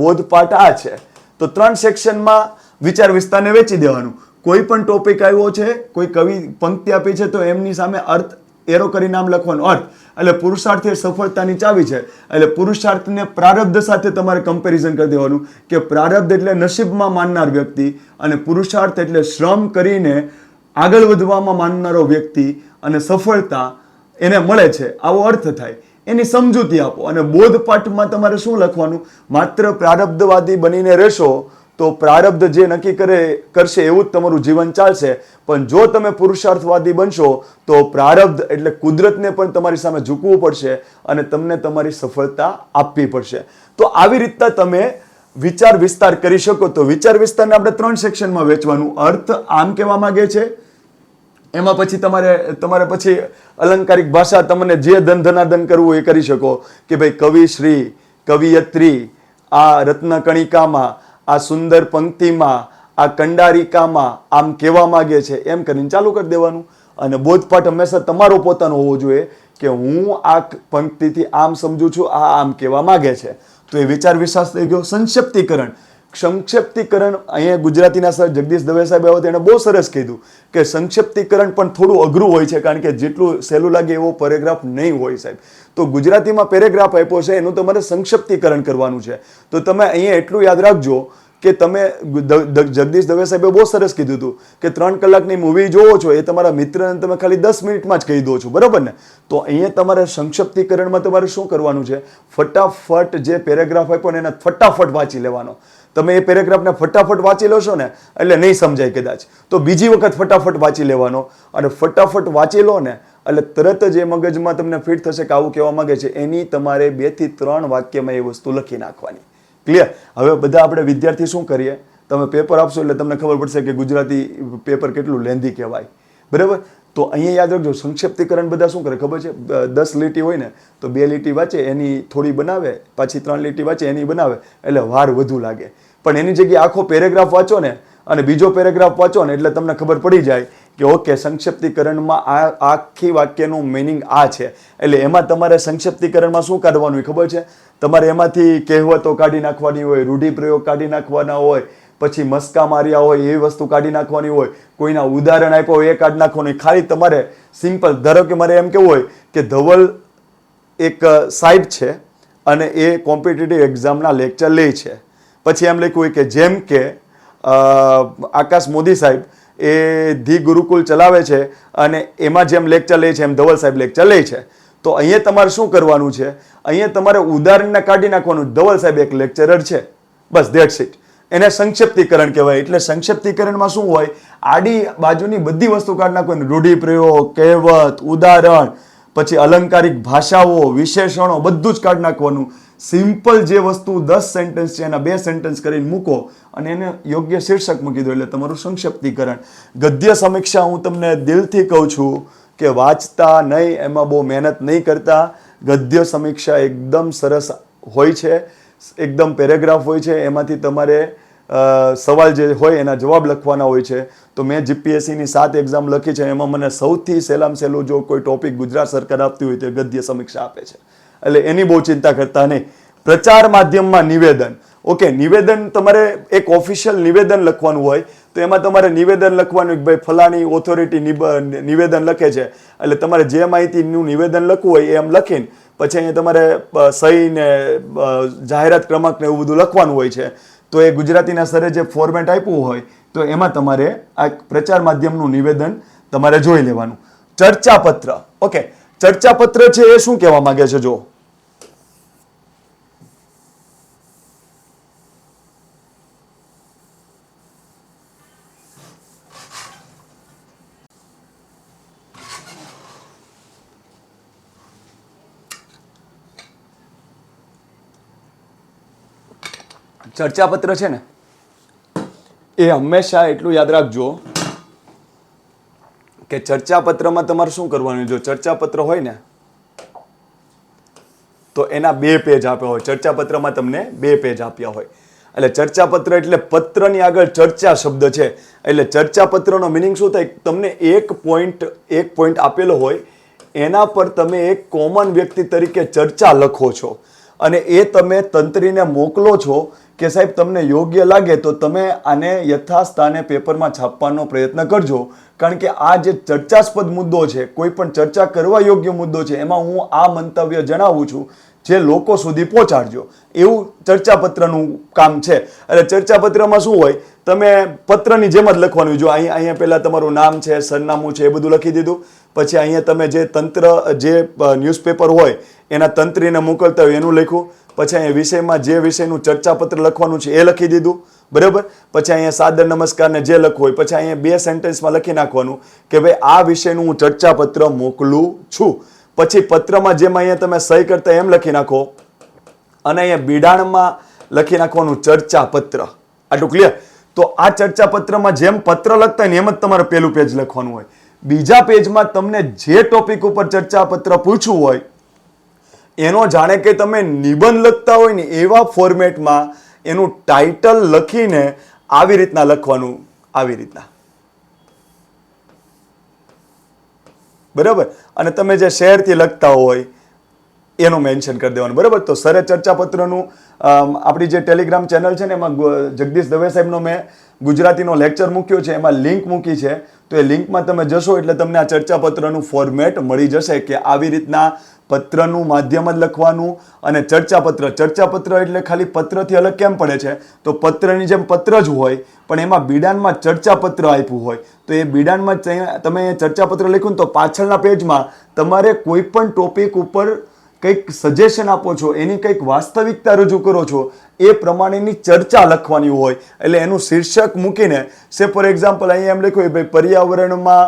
બોધપાઠ આ છે. તો 3 સેક્શનમાં વિચાર વિસ્તારને વેચી દેવાનું. કોઈ પણ ટોપિક આવ્યો છે, કોઈ કવિ પંક્તિ આપી છે તો એમની સામે અર્થ એરો કરી નામ લખવાનું. અર્થ એટલે પુરુષાર્થ એ સફળતાની ચાવી છે એટલે પુરુષાર્થને પ્રારબ્ધ સાથે તમારે કમ્પેરિઝન કરી દેવાનું કે પ્રારબ્ધ એટલે નસીબમાં માનનાર વ્યક્તિ અને પુરુષાર્થ એટલે શ્રમ કરીને આગળ વધવામાં માનનારો વ્યક્તિ અને સફળતા એને મળે છે, આવો અર્થ થાય. એની સમજૂતી આપો. અને બોધપાઠમાં તમારે શું લખવાનું, માત્ર પ્રારબ્ધવાદી બનીને રહેશો તો પ્રારબ્ધ જે નક્કી કરશે એવું જ તમારું જીવન ચાલશે. પણ જો તમે પુરુષાર્થવાદી બનશો તો પ્રારબ્ધ એટલે કુદરતને પણ તમારી સામે ઝૂકવું પડશે અને તમને તમારી સફળતા આપવી પડશે. તો આવી રીતના તમે વિચાર વિસ્તાર કરી શકો. તો વિચાર વિસ્તારને આપણે 3 સેક્શનમાં વેચવાનું. અર્થ આમ કહેવા માંગે છે, એમાં પછી તમારે પછી અલંકારિક ભાષા તમને જે ધનાદન કરવું એ કરી શકો કે ભાઈ કવિશ્રી, કવિયત્રી, આ રત્નકણિકામાં, આ સુંદર પંક્તિમાં, આ કંડારિકામાં આમ કહેવા માંગે છે, એમ કરીને ચાલુ કરી દેવાનું. અને બોધપાઠ હંમેશા તમારો પોતાનો હોવો જોઈએ કે હું આ પંક્તિથી આમ સમજુ છું, આ આમ કહેવા માંગે છે. તો એ વિચાર વિશ્વાસ થઈ ગયો. સંક્ષિપ્તીકરણ અહીંયા ગુજરાતીના સર જગદીશ દવે સાહેબ આવ્યા તેને બહુ સરસ કીધું કે સંક્ષિપ્તીકરણ પણ થોડું અઘરું હોય છે કારણ કે જેટલું સહેલું લાગે એવો પેરેગ્રાફ નહીં હોય સાહેબ. તો ગુજરાતીમાં પેરેગ્રાફ આપ્યો છે એનું તમારે સંક્ષિપ્તીકરણ કરવાનું છે. તો તમે અહીંયા એટલું યાદ રાખજો કે તમે જગદીશ દવે સાહેબે બહુ સરસ કીધું હતું કે 3 કલાકની મૂવી જોવો છો એ તમારા મિત્રને તમે ખાલી 10 મિનિટમાં જ કહી દો છો, બરાબર ને. તો અહીંયા તમારે સંક્ષિપ્તીકરણમાં તમારે શું કરવાનું છે, ફટાફટ જે પેરેગ્રાફ આપ્યો ને એને ફટાફટ વાંચી લેવાનો. તમે એ પેરેગ્રાફને ફટાફટ વાંચી લો છો ને એટલે નહીં સમજાય કદાચ, તો બીજી વખત ફટાફટ વાંચી લેવાનો. અને ફટાફટ વાંચી લો ને એટલે તરત જ એ મગજમાં તમને ફિટ થશે કે આવું કહેવા માંગે છે. એની તમારે 2 થી 3 વાક્યમાં એ વસ્તુ લખી નાખવાની. ક્લિયર? હવે બધા આપણે વિદ્યાર્થી શું કરીએ, તમે પેપર આપશો એટલે તમને ખબર પડશે કે ગુજરાતી પેપર કેટલું લેન્ધી કહેવાય, બરાબર. તો અહીંયા યાદ રાખજો સંક્ષિપ્તીકરણ બધા શું કરે ખબર છે, 10 લીટી હોય ને તો 2 લીટી વાંચે એની થોડી બનાવે, પાછી 3 લીટી વાંચે એની બનાવે એટલે વાર વધુ લાગે. પણ એની જગ્યાએ આખો પેરેગ્રાફ વાંચો ને અને બીજો પેરેગ્રાફ વાંચો ને એટલે તમને ખબર પડી જાય કે ઓકે સંક્ષિપ્તીકરણમાં આ આખી વાક્યનું મિનિંગ આ છે, એટલે એમાં તમારે સંક્ષિપ્તીકરણમાં શું કાઢવાનું હોય ખબર છે? તમારે એમાંથી કહેવતો કાઢી નાખવાની હોય, રૂઢિપ્રયોગ કાઢી નાખવાના હોય, પછી મસ્કા માર્યા હોય એવી વસ્તુ કાઢી નાખવાની હોય, કોઈના ઉદાહરણ આપ્યા હોય એ કાઢી નાખવાનું હોય. ખાલી તમારે સિમ્પલ, ધારો કે મારે એમ કેવું હોય કે ધવલ એક સાહેબ છે અને એ કોમ્પિટિટિવ એક્ઝામના લેક્ચર લે છે, પછી એમ લખ્યું હોય કે જેમ કે આકાશ મોદી સાહેબ એ ધી ગુરુકુલ ચલાવે છે અને એમાં જેમ લેક્ચર લે છે એમ ધવલ સાહેબ લેક્ચર લે છે. તો અહીંયા તમારે શું કરવાનું છે? અહીંયા તમારે ઉદાહરણને કાઢી નાખવાનું. ધવલ સાહેબ એક લેક્ચરર છે, બસ ધેટ્સ ઇટ. એને સંક્ષિપ્તીકરણ કહેવાય. એટલે સંક્ષિપ્તીકરણમાં શું હોય? આડી બાજુની બધી વસ્તુ કાઢી નાખવાની. રૂઢિપ્રયોગ, કહેવત, ઉદાહરણ, પછી અલંકારિક ભાષાઓ, વિશેષણો બધું જ કાઢી નાખવાનું. સિમ્પલ જે વસ્તુ 10 સેન્ટેન્સ છે એના 2 સેન્ટેન્સ કરીને મૂકો અને એને યોગ્ય શીર્ષક મૂકી દો, એટલે તમારું સંક્ષિપ્તીકરણ. ગદ્ય સમીક્ષા હું તમને દિલથી કહું છું કે વાંચતા નહીં, એમાં બહુ મહેનત નહીં કરતા. ગદ્ય સમીક્ષા એકદમ સરસ હોય છે, એકદમ પેરેગ્રાફ હોય છે, એમાંથી તમારે સવાલ જે હોય એના જવાબ લખવાના હોય છે. તો મેં જીપીએસસીની 7 એક્ઝામ લખી છે, એમાં મને સૌથી સહેલામાં સહેલું જો કોઈ ટોપિક ગુજરાત સરકાર આપતી હોય તો ગદ્ય સમીક્ષા આપે છે, એટલે એની બહુ ચિંતા કરતા નહીં. પ્રચાર માધ્યમમાં નિવેદન. ઓકે, નિવેદન તમારે એક ઓફિશિયલ નિવેદન લખવાનું હોય, તો એમાં તમારે નિવેદન લખવાનું કે ભાઈ ફલાણી ઓથોરિટી નિવેદન લખે છે, એટલે તમારે જે માહિતીનું નિવેદન લખવું હોય એ એમ લખીને પછી અહીંયા તમારે સહી ને જાહેરાત ક્રમાંક ને એવું બધું લખવાનું હોય છે. તો એ ગુજરાતીના સરે જે ફોર્મેટ આપ્યું હોય તો એમાં તમારે આ પ્રચાર માધ્યમનું નિવેદન તમારે જોઈ લેવાનું. ચર્ચાપત્ર. ઓકે, ચર્ચાપત્ર છે એ શું કહેવા માંગે છે? જો ચર્ચાપત્ર છે ને એ હંમેશા એટલું યાદ રાખજો કે ચર્ચાપત્રમાં તમારે શું કરવાનું. જો ચર્ચાપત્ર હોય ને તો એના 2 પેજ આપ્યા હોય. ચર્ચાપત્રમાં તમને 2 પેજ આપ્યા હોય, એટલે ચર્ચાપત્ર એટલે પત્રની આગળ ચર્ચા શબ્દ છે. એટલે ચર્ચાપત્રનો મિનિંગ શું થાય? તમને એક પોઈન્ટ આપેલો હોય, એના પર તમે એક કોમન વ્યક્તિ તરીકે ચર્ચા લખો છો અને એ તમે તંત્રીને મોકલો છો કે સાહેબ તમને યોગ્ય લાગે તો તમે આને યથાસ્થાને પેપરમાં છાપવાનો પ્રયત્ન કરજો, કારણ કે આ જે ચર્ચાસ્પદ મુદ્દો છે, કોઈ પણ ચર્ચા કરવા યોગ્ય મુદ્દો છે, એમાં હું આ મંતવ્ય જણાવું છું, જે લોકો સુધી પહોંચાડજો. એવું ચર્ચાપત્રનું કામ છે. એટલે ચર્ચાપત્રમાં શું હોય? તમે પત્રની જેમ જ લખવાનું. જો અહીંયા પહેલા તમારું નામ છે, સરનામું છે, એ બધું લખી દીધું. પછી અહીંયા તમે જે ન્યૂઝપેપર હોય એના તંત્રીને મોકલતા હોય એનું લખ્યું. પછી અહીંયા વિષયમાં જે વિષયનું ચર્ચાપત્ર લખવાનું છે એ લખી દીધું, બરાબર. પછી અહીંયા સાદર નમસ્કારને જે લખવું હોય પછી અહીંયા 2 સેન્ટેન્સમાં લખી નાખવાનું કે ભાઈ આ વિષયનું હું ચર્ચાપત્ર મોકલું છું. પછી પત્રમાં જેમ અહીંયા તમે સહી કરતા એમ લખી નાખો અને અહીંયા બિડાણમાં લખી નાખવાનું ચર્ચાપત્ર. આટલું ક્લિયર? તો આ ચર્ચાપત્રમાં જેમ પત્ર લખતા હોય ને એમ જ તમારે પહેલું પેજ લખવાનું હોય. બીજા પેજમાં તમને જે ટોપિક ઉપર ચર્ચાપત્ર પૂછવું હોય એનો જાણે કે તમે નિબંધ લખતા હોય ને એવા ફોર્મેટમાં એનું ટાઇટલ લખીને આવી રીતના લખવાનું, આવી રીતના, બરાબર. અને તમે જે શહેરથી લખતા હોય એનું મેન્શન કરી દેવાનું, બરાબર. તો સરે ચર્ચાપત્રનું આપણી જે ટેલિગ્રામ ચેનલ છે ને એમાં જગદીશ દવે સાહેબનો મેં ગુજરાતીનો લેક્ચર મૂક્યો છે, એમાં લિંક મૂકી છે. તો એ લિંકમાં તમે જશો એટલે તમને આ ચર્ચાપત્રનું ફોર્મેટ મળી જશે કે આવી રીતના પત્રનું માધ્યમ જ લખવાનું. અને ચર્ચાપત્ર એટલે ખાલી પત્રથી અલગ કેમ પડે છે? તો પત્રની જેમ પત્ર જ હોય પણ એમાં બિડાનમાં ચર્ચાપત્ર આપ્યું હોય. તો એ બિડાનમાં તમે ચર્ચાપત્ર લખ્યું ને તો પાછળના પેજમાં તમારે કોઈ પણ ટોપિક ઉપર કંઈક સજેશન આપો છો, એની કંઈક વાસ્તવિકતા રજૂ કરો છો, એ પ્રમાણેની ચર્ચા લખવાની હોય. એટલે એનું શીર્ષક મૂકીને ફોર એક્ઝામ્પલ અહીંયા એમ લખ્યું ભાઈ પર્યાવરણમાં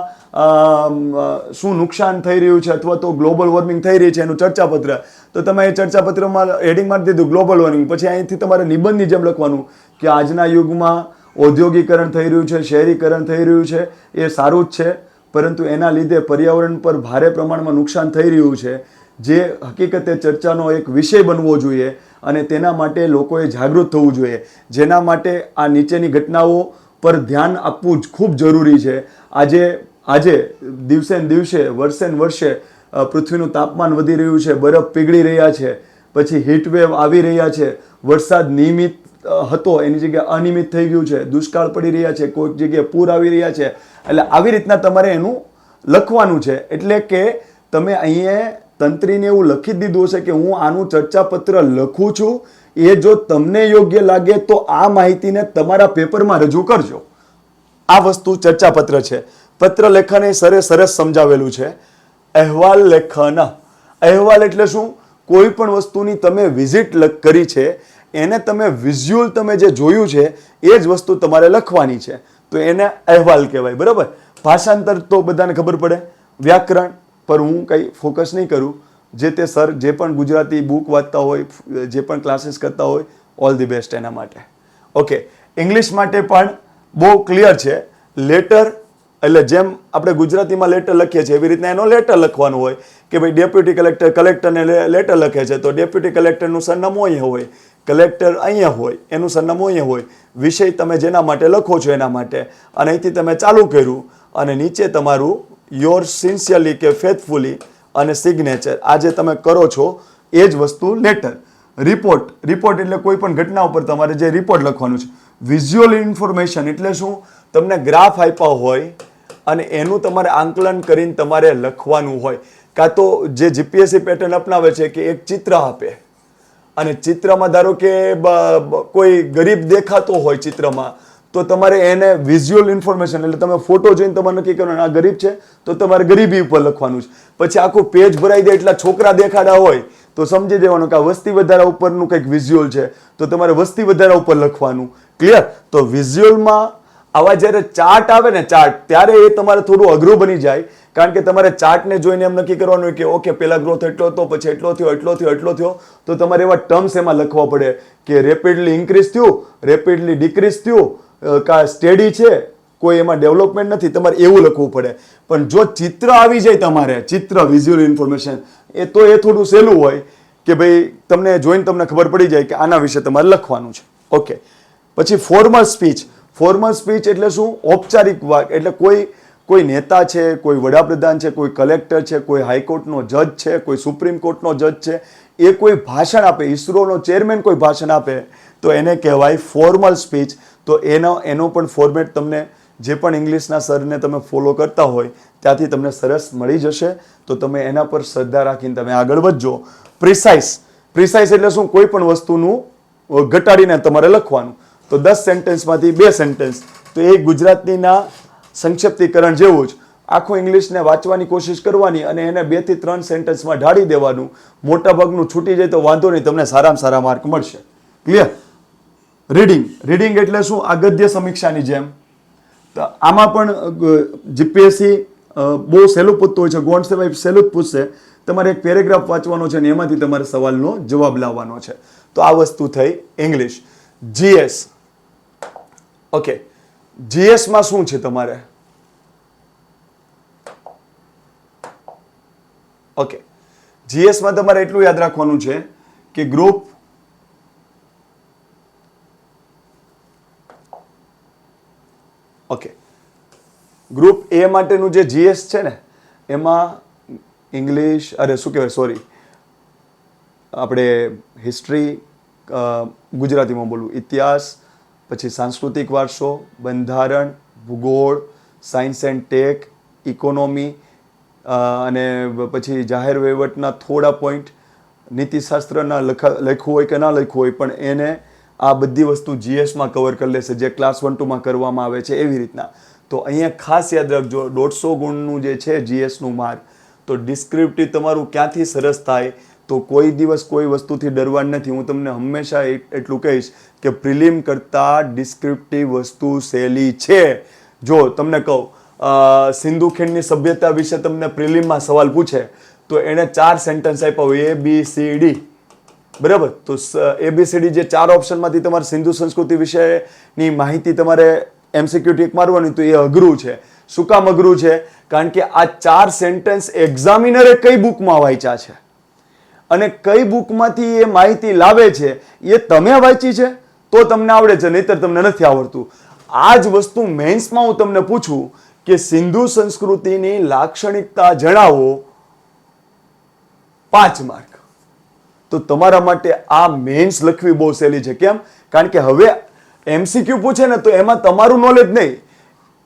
શું નુકસાન થઈ રહ્યું છે અથવા તો ગ્લોબલ વોર્મિંગ થઈ રહી છે એનું ચર્ચાપત્ર. તો તમે એ ચર્ચાપત્રમાં હેડિંગ મારી દીધું ગ્લોબલ વોર્મિંગ. પછી અહીંથી તમારે નિબંધની જેમ લખવાનું કે આજના યુગમાં ઔદ્યોગિકરણ થઈ રહ્યું છે, શહેરીકરણ થઈ રહ્યું છે, એ સારું જ છે, પરંતુ એના લીધે પર્યાવરણ પર ભારે પ્રમાણમાં નુકસાન થઈ રહ્યું છે, જે હકીકતે ચર્ચાનો એક વિષય બનવો જોઈએ અને તેના માટે લોકોએ જાગૃત થવું જોઈએ. જેના માટે આ નીચેની ઘટનાઓ પર ધ્યાન આપવું જ ખૂબ જરૂરી છે. આજે આજે દિવસે ને દિવસે વર્ષે ને વર્ષે પૃથ્વીનું તાપમાન વધી રહ્યું છે, બરફ પીગળી રહ્યા છે, પછી હીટવેવ આવી રહ્યા છે, વરસાદ નિયમિત હતો એની જગ્યાએ અનિયમિત થઈ ગયું છે, દુષ્કાળ પડી રહ્યા છે, કોઈક જગ્યાએ પૂર આવી રહ્યા છે. એટલે આવી રીતના તમારે એનું લખવાનું છે. એટલે કે તમે અહીંયા તંત્રીને એવું લખી દીધું હશે કે હું આનું ચર્ચાપત્ર લખું છું, એ જો તમને યોગ્ય લાગે તો આ માહિતીને તમારા પેપરમાં રજૂ કરજો. આ વસ્તુ ચર્ચાપત્ર છે. પત્ર લેખન એ સરસ સમજાવેલું છે. અહેવાલ લેખન, અહેવાલ એટલે શું? કોઈ પણ વસ્તુની તમે વિઝિટ કરી છે, એને તમે વિઝ્યુઅલ તમે જે જોયું છે એ જ વસ્તુ તમારે લખવાની છે, તો એને અહેવાલ કહેવાય. બરાબર. ભાષાંતર તો બધાને ખબર પડે, વ્યાકરણ પર હું કંઈ ફોકસ નહીં કરું. જે તે સર જે પણ ગુજરાતી બુક વાંચતા હોય, જે પણ ક્લાસીસ કરતા હોય, ઓલ ધી બેસ્ટ એના માટે. ઓકે, ઇંગ્લિશ માટે પણ બહુ ક્લિયર છે. લેટર એટલે જેમ આપણે ગુજરાતીમાં લેટર લખીએ છીએ એવી રીતના એનો લેટર લખવાનું હોય કે ભાઈ ડેપ્યુટી કલેક્ટરને લેટર લખે છે તો ડેપ્યુટી કલેક્ટરનું સરનામું અહીંયા હોય, કલેક્ટર અહીંયા હોય, એનું સરનામું અહીંયા હોય, વિષય તમે જેના માટે લખો છો એના માટે, અને અહીંથી તમે ચાલુ કર્યું અને નીચે તમારું યોર સિન્સિયરલી કે ફેથફુલી અને સિગ્નેચર આ જે તમે કરો છો એ જ વસ્તુ લેટર. રિપોર્ટ, રિપોર્ટ એટલે કોઈ પણ ઘટના ઉપર તમારે જે રિપોર્ટ લખવાનું છે. વિઝ્યુઅલ ઇન્ફોર્મેશન એટલે શું? તમને ગ્રાફ આપ્યા હોય અને એનું તમારે આંકલન કરીને તમારે લખવાનું હોય. કાં તો જે જીપીએસસી પેટર્ન અપનાવે છે કે એક ચિત્ર આપે અને ચિત્રમાં ધારો કે કોઈ ગરીબ દેખાતો હોય ચિત્રમાં, તો તમારે એને વિઝ્યુઅલ ઇન્ફોર્મેશન એટલે તમે ફોટો જોઈને તમારે નક્કી કરવાનું આ ગરીબ છે તો તમારે ગરીબી ઉપર લખવાનું છે. પછી આખું પેજ ભરાઈ દે એટલા છોકરા દેખાડા હોય તો સમજી દેવાનું કે આ વસ્તી વધારા ઉપરનું કંઈક વિઝ્યુઅલ છે તો તમારે વસ્તી વધારા ઉપર લખવાનું. ક્લિયર? તો વિઝ્યુઅલમાં આવા જ્યારે ચાર્ટ આવે ને ચાર્ટ, ત્યારે એ તમારે થોડું અઘરું બની જાય, કારણ કે તમારે ચાર્ટને જોઈને એમ નક્કી કરવાનું કે ઓકે પહેલા ગ્રોથ એટલો હતો, પછી એટલો થયો, એટલો થયો, એટલો થયો, તો તમારે એવા ટર્મ્સ એમાં લખવા પડે કે રેપિડલી ઇન્ક્રીઝ થયું, રેપિડલી ડિક્રીઝ થયું, કા સ્ટેડી છે, કોઈ એમાં ડેવલપમેન્ટ નથી, તમારે એવું લખવું પડે. પણ જો ચિત્ર આવી જાય તમારે, ચિત્ર વિઝ્યુઅલ ઇન્ફોર્મેશન, એ તો એ થોડું સહેલું હોય કે ભાઈ તમને જોઈને તમને ખબર પડી જાય કે આના વિશે તમારે લખવાનું છે. ઓકે, પછી ફોર્મલ સ્પીચ. ફોર્મલ સ્પીચ એટલે શું? ઔપચારિક વાત. એટલે કોઈ નેતા છે, કોઈ વડાપ્રધાન છે, કોઈ કલેક્ટર છે, કોઈ હાઈકોર્ટનો જજ છે, કોઈ સુપ્રીમ કોર્ટનો જજ છે, એ કોઈ ભાષણ આપે, ઇસરોનો ચેરમેન કોઈ ભાષણ આપે તો એને કહેવાય ફોર્મલ સ્પીચ. તો એનો પણ ફોર્મેટ તમને જે પણ ઇંગ્લિશના સરને તમે ફોલો કરતા હોય ત્યાંથી તમને સરસ મળી જશે. તો તમે એના પર શ્રદ્ધા રાખીને તમે આગળ વધજો. પ્રિસાઇઝ, પ્રિસાઇઝ એટલે શું? કોઈ પણ વસ્તુનું ઘટાડીને તમારે લખવાનું. તો 10 સેન્ટેન્સમાંથી 2 સેન્ટેન્સ, તો એ ગુજરાતીના સંક્ષિપ્તીકરણ જેવું જ. આખું ઇંગ્લિશને વાંચવાની કોશિશ કરવાની અને એને 2 થી 3 સેન્ટેન્સમાં ઢાળી દેવાનું. મોટાભાગનું છૂટી જાય તો વાંધો નહીં, તમને સારામાં સારા માર્ક મળશે. ક્લિયર? રીડિંગ, રીડિંગ એટલે શું? આ ગદ્ય સમીક્ષાની જેમ. તો આમાં પણ જીપીએસસી બહુ સહેલું પૂછતું હોય છે, ગોંડ સેવાય સહેલું જ પૂછશે. તમારે એક પેરેગ્રાફ વાંચવાનો છે અને એમાંથી તમારે સવાલનો જવાબ લાવવાનો છે. તો આ વસ્તુ થઈ ઇંગ્લિશ. જીએસ. ઓકે, જીએસમાં શું છે તમારે? ઓકે, જીએસમાં તમારે એટલું યાદ રાખવાનું છે કે ગ્રુપ ગ્રુપ એ માટેનું જે જીએસ છે ને એમાં ઇંગ્લિશ, શું કહેવાય, સોરી, આપણે હિસ્ટ્રી, ગુજરાતીમાં બોલવું, ઇતિહાસ, પછી સાંસ્કૃતિક વારસો, બંધારણ, ભૂગોળ, સાયન્સ એન્ડ ટેક, ઇકોનોમી, અને પછી જાહેર વહીવટના થોડા પોઈન્ટ, નીતિશાસ્ત્રના લખવું હોય કે ના લખવું હોય પણ એને આ બધી વસ્તુ જીએસમાં કવર કરી લેશે, જે ક્લાસ 1, 2માં કરવામાં આવે છે એવી રીતના. તો અહીંયા ખાસ યાદ રાખજો 150 ગુણનું જે છે જીએસનું માર્ક, તો ડિસ્ક્રિપ્ટિવ તમારું ક્યાંથી સરસ થાય? તો કોઈ દિવસ કોઈ વસ્તુથી ડરવાનું નથી. હું તમને હંમેશા એટલું કહીશ કે પ્રિલિમ કરતાં ડિસ્ક્રિપ્ટિવ વસ્તુ સહેલી છે. જો તમને કહું, સિંધુ ખીણની સભ્યતા વિશે તમને પ્રિલિમમાં સવાલ પૂછે તો એણે 4 સેન્ટેન્સ આપ્યા હોય, ABCD, બરાબર? તો ABCD જે 4 ઓપ્શનમાંથી તમારે સિંધુ સંસ્કૃતિ વિશેની માહિતી તમારે MCQ ટીક મારવાની, તો એ અઘરું છે. શું કામ અઘરું છે? કારણ કે આ 4 સેન્ટેન્સ એક્ઝામિનરે કઈ બુકમાં વાંચ્યા છે અને કઈ બુકમાંથી એ માહિતી લાવે છે એ તમે વાંચી છે તો તમને આવડે છે, નહીતર તમને નથી આવડતું. આ જ વસ્તુ મેન્સમાં હું તમને પૂછું કે સિંધુ સંસ્કૃતિની લાક્ષણિકતા જણાવો, 5 માર્ક. તો તમારા માટે આ મેન્સ લખવી બહુ સહેલી છે. કેમ? કારણ કે હવે MCQ પૂછે ને તો એમાં તમારું નોલેજ નહીં,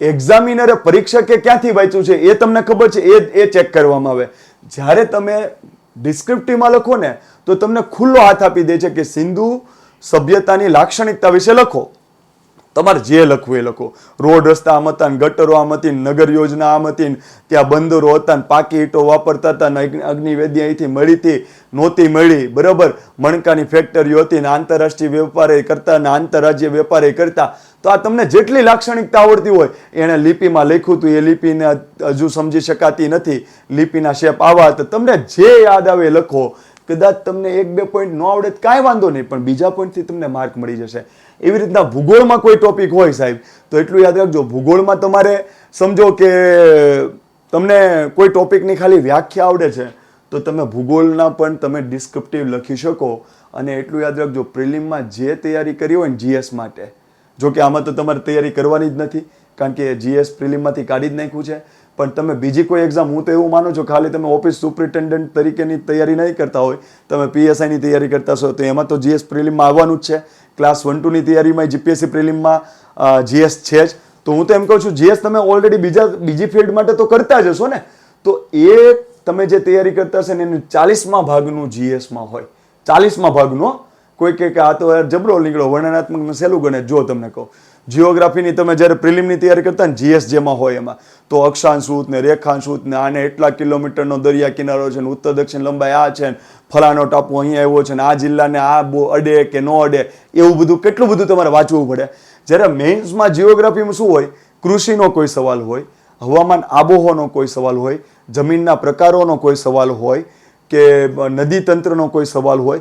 એક્ઝામિનરે પરીક્ષકે ક્યાંથી વાંચ્યું છે એ તમને ખબર છે, એ ચેક કરવામાં આવે. જ્યારે તમે ડિસ્ક્રિપ્ટિવમાં લખો ને તો તમને ખુલ્લો હાથ આપી દે છે કે સિંધુ સભ્યતાની લાક્ષણિકતા વિશે લખો. તમારે જે લખવું એ લખો. રોડ રસ્તા આમ હતા, ગટરો આમ હતી, નગર યોજના આમ હતી, ત્યાં બંદરો હતા, પાકી ઈંટો વાપરતા હતા, અગ્નિવેદી અહીંથી મળી હતી, નહોતી મળી, બરાબર, મણકાની ફેક્ટરીઓ હતી, ને આંતરરાષ્ટ્રીય વેપાર કરતા, ને આંતરરાજ્ય વેપાર કરતા. તો આ તમને જેટલી લાક્ષણિકતા આવડતી હોય, એને લિપિમાં લખ્યું હતું, એ લિપિને હજુ સમજી શકાતી નથી, લિપિના શેપ આવા હતા, તમને જે યાદ આવે એ લખો. કદાચ તમને 1-2 પોઈન્ટ ન આવડે કાંઈ વાંધો નહીં, પણ બીજા પોઈન્ટથી તમને માર્ક મળી જશે. એવી રીતના ભૂગોળમાં કોઈ ટોપિક હોય સાહેબ તો એટલું યાદ રાખજો, ભૂગોળમાં તમારે સમજો કે તમને કોઈ ટોપિકની ખાલી વ્યાખ્યા આવડે છે તો તમે ભૂગોળના પણ તમે ડિસ્ક્રિપ્ટિવ લખી શકો. અને એટલું યાદ રાખજો, પ્રિલિમમાં જે તૈયારી કરી હોય ને GS માટે, જો કે આમાં તો તમારે તૈયારી કરવાની જ નથી કારણ કે GS પ્રિલિમમાંથી કાઢી જ નાખ્યું છે, પણ તમે બીજી કોઈ એક્ઝામ, હું તો એવું માનું છું, ખાલી તમે ઓફિસ સુપ્રિન્ટેન્ડન્ટ તરીકેની તૈયારી નહીં કરતા હોય, તમે PSIની તૈયારી કરતા છો તો એમાં તો GS પ્રિલિમમાં આવવાનું જ છે. ક્લાસ 1-2ની તૈયારીમાં GPSC પ્રિલિમમાં GS છે જ. તો હું તો એમ કહું છું GS તમે ઓલરેડી બીજી ફિલ્ડ માટે તો કરતા જ હશો ને, તો એ તમે જે તૈયારી કરતા હશે ને એનું 40મા ભાગનું GSમાં હોય, 40મા ભાગનું. કોઈ કે આ તો જબરો નીકળો, વર્ણનાત્મક સહેલું ગણે. જો તમને કહું, જીઓગ્રાફીની તમે જ્યારે પ્રિલિમની તૈયારી કરતા ને GS જેમાં હોય એમાં તો અક્ષાંશુત ને રેખાંશુત ને આને એટલા કિલોમીટરનો દરિયા કિનારો છે ને ઉત્તર દક્ષિણ લંબાઈ આ છે ને ફલાનો ટાપુ અહીંયા આવ્યો છે ને આ જિલ્લાને આ અડે કે ન અડે, એવું બધું કેટલું બધું તમારે વાંચવું પડે. જ્યારે મેઇન્સમાં જીઓગ્રાફીમાં શું હોય, કૃષિનો કોઈ સવાલ હોય, હવામાન આબોહવાનો કોઈ સવાલ હોય, જમીનના પ્રકારોનો કોઈ સવાલ હોય, કે નદી તંત્રનો કોઈ સવાલ હોય,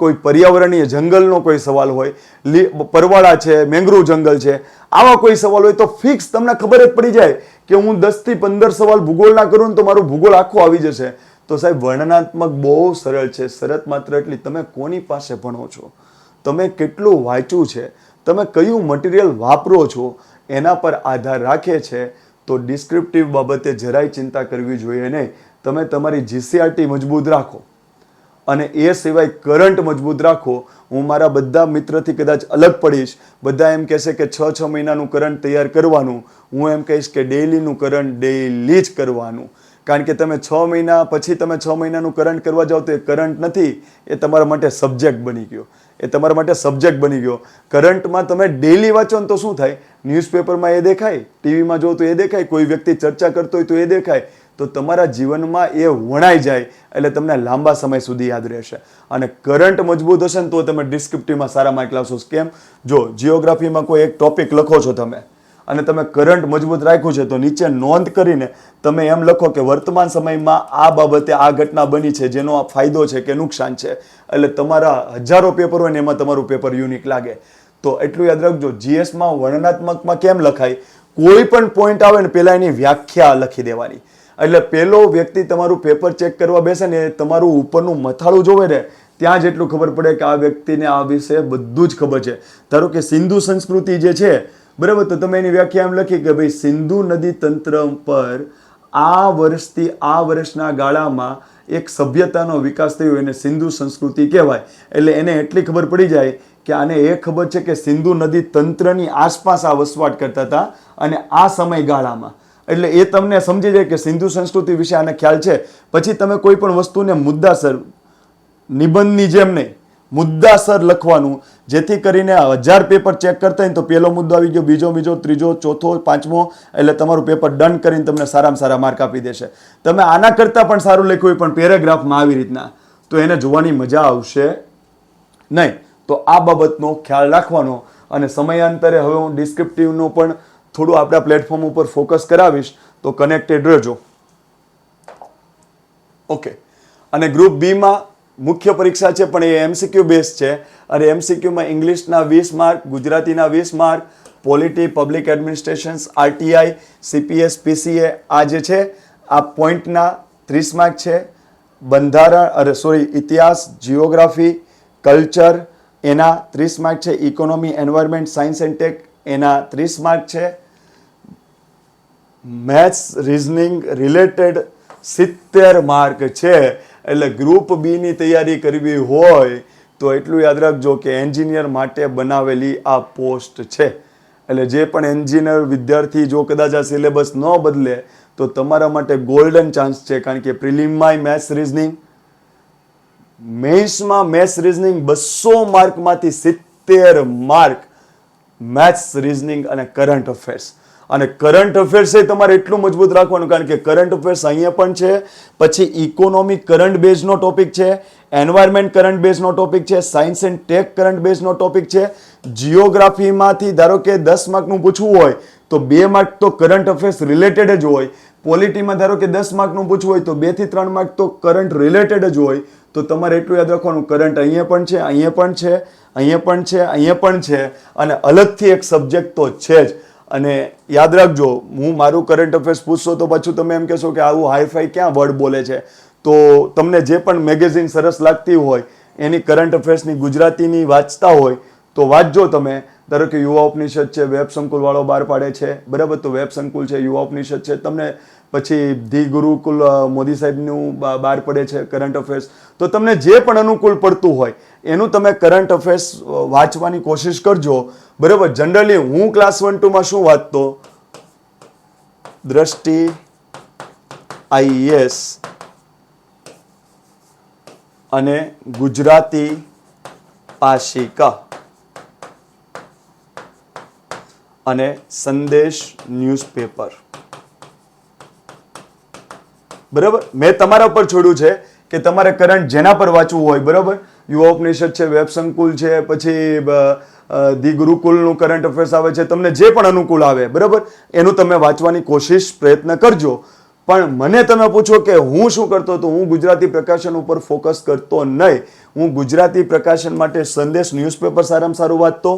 કોઈ પર્યાવરણીય જંગલનો કોઈ સવાલ હોય, પરવાળા છે, મેંગ્રુવ જંગલ છે, આવા કોઈ સવાલ હોય તો ફિક્સ તમને ખબર જ પડી જાય કે હું 10 થી 15 સવાલ ભૂગોળના કરું ને તો મારું ભૂગોળ આખું આવી જશે. તો સાહેબ વર્ણનાત્મક બહુ સરળ છે. શરત માત્ર એટલી, તમે કોની પાસે ભણો છો, તમે કેટલું વાંચ્યું છે, તમે કયું મટીરિયલ વાપરો છો એના પર આધાર રાખે છે. તો ડિસ્ક્રિપ્ટિવ બાબતે જરાય ચિંતા કરવી જોઈએ નહીં. તમે તમારી GCRT મજબૂત રાખો અને એ સિવાય કરંટ મજબૂત રાખો. હું મારા બધા મિત્રથી કદાચ અલગ પડીશ, બધા એમ કહેશે કે 6 મહિનાનું કરંટ તૈયાર કરવાનું, હું એમ કહીશ કે ડેઈલીનું કરંટ ડેઈલી જ કરવાનું. કારણ કે તમે 6 મહિના પછી તમે 6 મહિનાનું કરંટ કરવા જાઓ તો એ કરંટ નથી, એ તમારા માટે સબ્જેક્ટ બની ગયો, એ તમારા માટે સબ્જેક્ટ બની ગયો. કરંટમાં તમે ડેઈલી વાંચો ને તો શું થાય, ન્યૂઝપેપરમાં એ દેખાય, ટીવીમાં જો તો એ દેખાય, કોઈ વ્યક્તિ ચર્ચા કરતો હોય તો એ દેખાય, તો તમારા જીવનમાં એ વણાઈ જાય એટલે તમને લાંબા સમય સુધી યાદ રહેશે. અને કરંટ મજબૂત હશે ને તો તમે ડિસ્ક્રિપ્ટિવમાં સારા માર્ક લાવશો. કેમ? જો જીઓગ્રાફીમાં કોઈ એક ટોપિક લખો છો તમે અને તમે કરંટ મજબૂત રાખ્યું છે તો નીચે નોંધ કરીને તમે એમ લખો કે વર્તમાન સમયમાં આ બાબતે આ ઘટના બની છે, જેનો આ ફાયદો છે કે નુકસાન છે. એટલે તમારા 1000 પેપર હોય ને એમાં તમારું પેપર યુનિક લાગે. તો એટલું યાદ રાખજો, GSમાં વર્ણનાત્મકમાં કેમ લખાય, કોઈ પણ પોઈન્ટ આવે ને પહેલા એની વ્યાખ્યા લખી દેવાની. એટલે પેલો વ્યક્તિ તમારું પેપર ચેક કરવા બેસે ને તમારું ઉપરનું મથાળું જોવે ને ત્યાં જ એટલું ખબર પડે કે આ વ્યક્તિને આ વિશે બધું જ ખબર છે. ધારો કે સિંધુ સંસ્કૃતિ જે છે, બરાબર, તો તમે એની વ્યાખ્યા એમ લખી કે ભાઈ સિંધુ નદી તંત્ર પર આ વર્ષથી આ વર્ષના ગાળામાં એક સભ્યતાનો વિકાસ થયો એને સિંધુ સંસ્કૃતિ કહેવાય. એટલે એને એટલી ખબર પડી જાય કે આને એ ખબર છે કે સિંધુ નદી તંત્રની આસપાસ આ વસવાટ કરતા હતા અને આ સમયગાળામાં, એટલે એ તમને સમજી જાય કે સિંધુ સંસ્કૃતિ વિશે આને ખ્યાલ છે. પછી તમે કોઈ પણ વસ્તુને મુદ્દાસર, નિબંધની જેમ નહીં, મુદ્દાસર લખવાનું, જેથી કરીને 1000 પેપર ચેક કરતા હોય તો પહેલો મુદ્દો આવી ગયો, બીજો, ત્રીજો, ચોથો, 5મો, એટલે તમારું પેપર ડન કરીને તમને સારામાં સારા માર્ક આપી દેશે. તમે આના કરતાં પણ સારું લખ્યું હોય પણ પેરેગ્રાફમાં આવી રીતના, તો એને જોવાની મજા આવશે નહીં. તો આ બાબતનો ખ્યાલ રાખવાનો. અને સમયાંતરે હવે હું ડિસ્ક્રિપ્ટિવનો પણ થોડું આપણા પ્લેટફોર્મ ઉપર ફોકસ કરાવીશ, તો કનેક્ટેડ રહેજો. ઓકે. અને ગ્રુપ બીમાં મુખ્ય પરીક્ષા છે પણ એ MCQ બેઝ છે. અને MCQમાં ઇંગ્લિશના 20 માર્ક, ગુજરાતીના 20 mark, polity, public administrations, RTI, CPS, PCA આ જે છે આ પોઈન્ટના 30 માર્ક છે. બંધારણ ઇતિહાસ, જીઓગ્રાફી, કલ્ચર એના 30 માર્ક છે. Economy, environment, science and tech એના 30 માર્ક છે. મેથ્સ રિઝનિંગ રિલેટેડ 70 માર્ક છે. એટલે ગ્રુપ બી ની તૈયારી કરવી હોય તો એટલું યાદ રાખજો કે એન્જિનિયર માટે બનાવેલી આ પોસ્ટ છે. એટલે જે પણ એન્જિનિયર વિદ્યાર્થી જો કદાચ આ સિલેબસ ન બદલે તો તમારા માટે ગોલ્ડન ચાન્સ છે. કારણ કે પ્રિલિમમાં મેથ્સ રિઝનિંગ, મેઇન્સમાં મેથ્સ રિઝનિંગ 200 માર્કમાંથી 70 માર્ક મેથ્સ રિઝનિંગ અને કરંટ અફેર્સ. અને કરંટ અફેર્સ એ તમારે એટલું મજબૂત રાખવાનું કારણ કે કરંટ અફેર્સ અહીંયા પણ છે, પછી ઇકોનોમિક કરંટ બેઝનો ટોપિક છે, એન્વાયરમેન્ટ કરંટ બેઝનો ટોપિક છે, સાયન્સ એન્ડ ટેક કરંટ બેઝનો ટોપિક છે. જીઓગ્રાફીમાંથી ધારો કે 10 માર્કનું પૂછવું હોય તો 2 માર્ક તો કરંટ અફેર્સ રિલેટેડ જ હોય. પોલિટીમાં ધારો કે 10 માર્કનું પૂછવું હોય તો 2 થી 3 માર્ક તો કરંટ રિલેટેડ જ હોય. તો તમારે એટલું યાદ રાખવાનું કરંટ અહીંયા પણ છે, અહીંયા પણ છે, અહીંયા પણ છે, અહીંયા પણ છે, અને અલગથી એક સબ્જેક્ટ તો છે જ. અને યાદ રાખજો, હું મારું કરંટ અફેર્સ પૂછશો તો પાછું તમે એમ કહેશો કે આવું હાઈફાઈ ક્યાં વર્ડ બોલે છે. તો તમને જે પણ મેગેઝિન સરસ લાગતી હોય એની કરંટ અફેર્સની ગુજરાતીની વાંચતા હોય તો વાંચજો તમે. ધારો કે યુવા ઉપનિષદ છે, વેબ સંકુલ વાળો બહાર પાડે છે, બરાબર. તો વેબ સંકુલ છે, યુવા ઉપનિષદ છે, તમને પછી ધી ગુરુકુલ મોદી સાહેબનું બહાર પડે છે કરંટ અફેર્સ. તો તમને જે પણ અનુકૂળ પડતું હોય એનું તમે કરંટ અફેર્સ વાંચવાની કોશિશ કરજો, બરાબર. જનરલી હું ક્લાસ 1-2માં શું વાંચતો, દ્રષ્ટિ, આઈએએસ અને ગુજરાતી પાશિકા અને સંદેશ ન્યૂઝપેપર, બરાબર. મેં તમારા પર છોડ્યું છે કે તમારે કરંટ જેના પર વાંચવું હોય, બરાબર. યુવા ઉપનિષદ છે, વેબ સંકુલ છે, પછી ધી ગુરુકુલનું કરંટ અફેર્સ આવે છે, તમને જે પણ અનુકૂળ આવે, બરાબર, એનું તમે વાંચવાની કોશિશ પ્રયત્ન કરજો. પણ મને તમે પૂછો કે હું શું કરતો, તો હું ગુજરાતી પ્રકાશન ઉપર ફોકસ કરતો નહીં. હું ગુજરાતી પ્રકાશન માટે સંદેશ ન્યૂઝપેપર સારામાં સારું વાંચતો.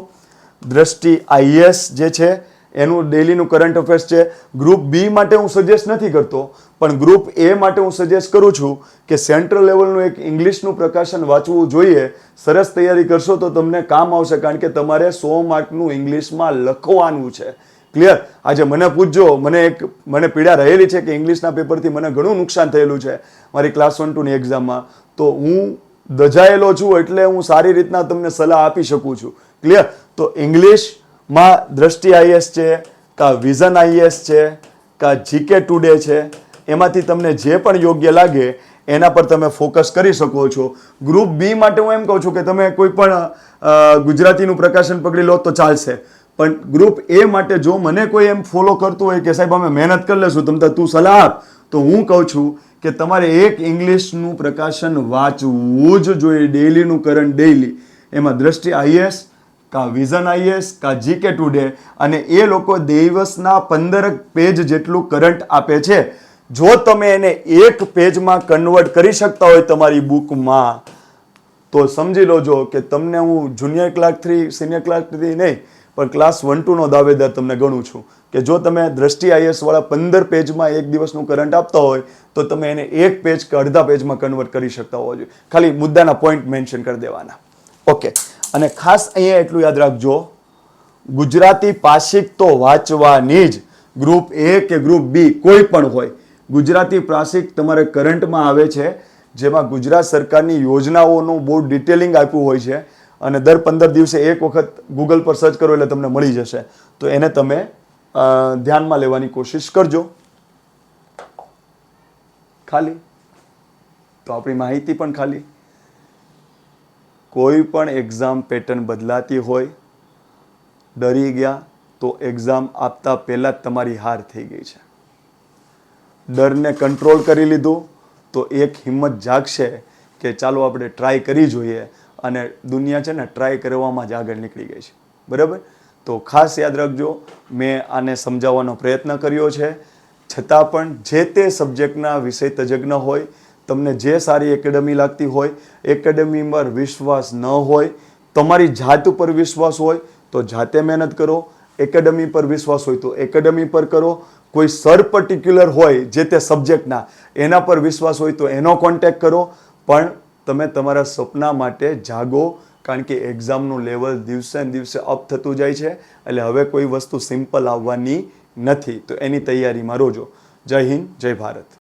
દ્રષ્ટિ આઈએસ જે છે એનું ડેલીનું કરંટ અફેર્સ છે. ગ્રુપ બી માટે હું સજેસ્ટ નથી કરતો, પણ ગ્રુપ એ માટે હું સજેસ્ટ કરું છું કે સેન્ટ્રલ લેવલનું એક ઇંગ્લિશનું પ્રકાશન વાંચવું જોઈએ. સરસ તૈયારી કરશો તો તમને કામ આવશે, કારણ કે તમારે 100 માર્કનું ઇંગ્લિશમાં લખવાનું છે. ક્લિયર? આજે મને પૂછજો, મને પીડા રહેલી છે કે ઇંગ્લિશના પેપરથી મને ઘણું નુકસાન થયેલું છે મારી ક્લાસ 1-2ની એક્ઝામમાં. તો હું દજાયેલો છું એટલે હું સારી રીતના તમને સલાહ આપી શકું છું. ક્લિયર? તો ઇંગ્લિશમાં દ્રષ્ટિ આઈએસ છે, કા વિઝન આઈએસ છે, કા જીકે ટુડે છે, એમાંથી તમને જે પણ યોગ્ય લાગે એના પર તમે ફોકસ કરી શકો છો. ગ્રુપ બી માટે હું એમ કહું છું કે તમે કોઈ પણ ગુજરાતીનું પ્રકાશન પકડી લો તો ચાલશે, પણ ગ્રુપ એ માટે જો મને કોઈ એમ ફોલો કરતું હોય કે સાહેબ અમે મહેનત કરી લેશું, તું સલાહ આપ, તો હું કહું છું કે તમારે એક ઇંગ્લિશનું પ્રકાશન વાંચવું જ જોઈએ, ડેઈલીનું કરંટ ડેઈલી. એમાં દ્રષ્ટિ આઈએસ, કા વિઝન આઈએસ, કા જીકે ટુડે, અને એ લોકો દિવસના 15 પેજ જેટલું કરંટ આપે છે. જો તમે એને એક પેજમાં કન્વર્ટ કરી શકતા હોય તમારી બુકમાં તો સમજી લોજો કે તમને હું જુનિયર ક્લાર્ક 3, સિનિયર ક્લાર્ક 3 નહીં, પણ ક્લાસ 1-2નો દાવેદાર તમને ગણું છું કે જો તમે દ્રષ્ટિ આઈએસ વાળા 15 પેજમાં એક દિવસનું કરંટ આપતા હોય તો તમે એને એક પેજ કે અડધા પેજમાં કન્વર્ટ કરી શકતા હોવા જોઈએ. ખાલી મુદ્દાના પોઈન્ટ મેન્શન કરી દેવાના. ઓકે. અને ખાસ અહીંયા એટલું યાદ રાખજો, ગુજરાતી પાશિક તો વાંચવાની જ. ગ્રુપ એ કે ગ્રુપ બી કોઈ પણ હોય, ગુજરાતી પાશિક તમારે કરંટમાં આવે છે, જેમાં ગુજરાત સરકારની યોજનાઓનું બહુ ડિટેલિંગ આપ્યું હોય છે, અને દર 15 દિવસે એક વખત ગૂગલ પર સર્ચ કરો એટલે તમને મળી જશે. તો એને તમે ધ્યાનમાં લેવાની કોશિશ કરજો. ખાલી તો આપણી માહિતી પણ ખાલી. કોઈ પણ એક્ઝામ પેટર્ન બદલાતી હોય, ડરી ગયા તો એક્ઝામ આપતા પહેલા જ તમારી હાર થઈ ગઈ છે. ડરને કંટ્રોલ કરી લીધું તો એક હિંમત જાગશે કે ચાલો આપણે ટ્રાય કરી જોઈએ, અને દુનિયા છે ને ટ્રાય કરવામાં જ આગળ નીકળી ગઈ છે. બરાબર? તો ખાસ યાદ રાખજો, મેં આને સમજાવવાનો પ્રયત્ન કર્યો છે. છતાં પણ જે તે સબ્જેક્ટના વિષય તજજ્ઞ હોય, તમને જે સારી એકેડમી લાગતી હોય, એકેડમી પર વિશ્વાસ ન હોય, તમારી જાત ઉપર વિશ્વાસ હોય તો જાતે મહેનત કરો, એકેડમી પર વિશ્વાસ હોય તો એકેડમી પર કરો, કોઈ સર પર્ટિક્યુલર હોય જે તે સબ્જેક્ટના એના પર વિશ્વાસ હોય તો એનો કોન્ટેક્ટ કરો. પણ તમે તમારા સપના માટે જાગો, કારણ કે એક્ઝામનું લેવલ દિવસે ને દિવસે અપ થતું જાય છે. એટલે હવે કોઈ વસ્તુ સિમ્પલ આવવાની નથી, તો એની તૈયારીમાં રોજો. જય હિન્દ, જય ભારત.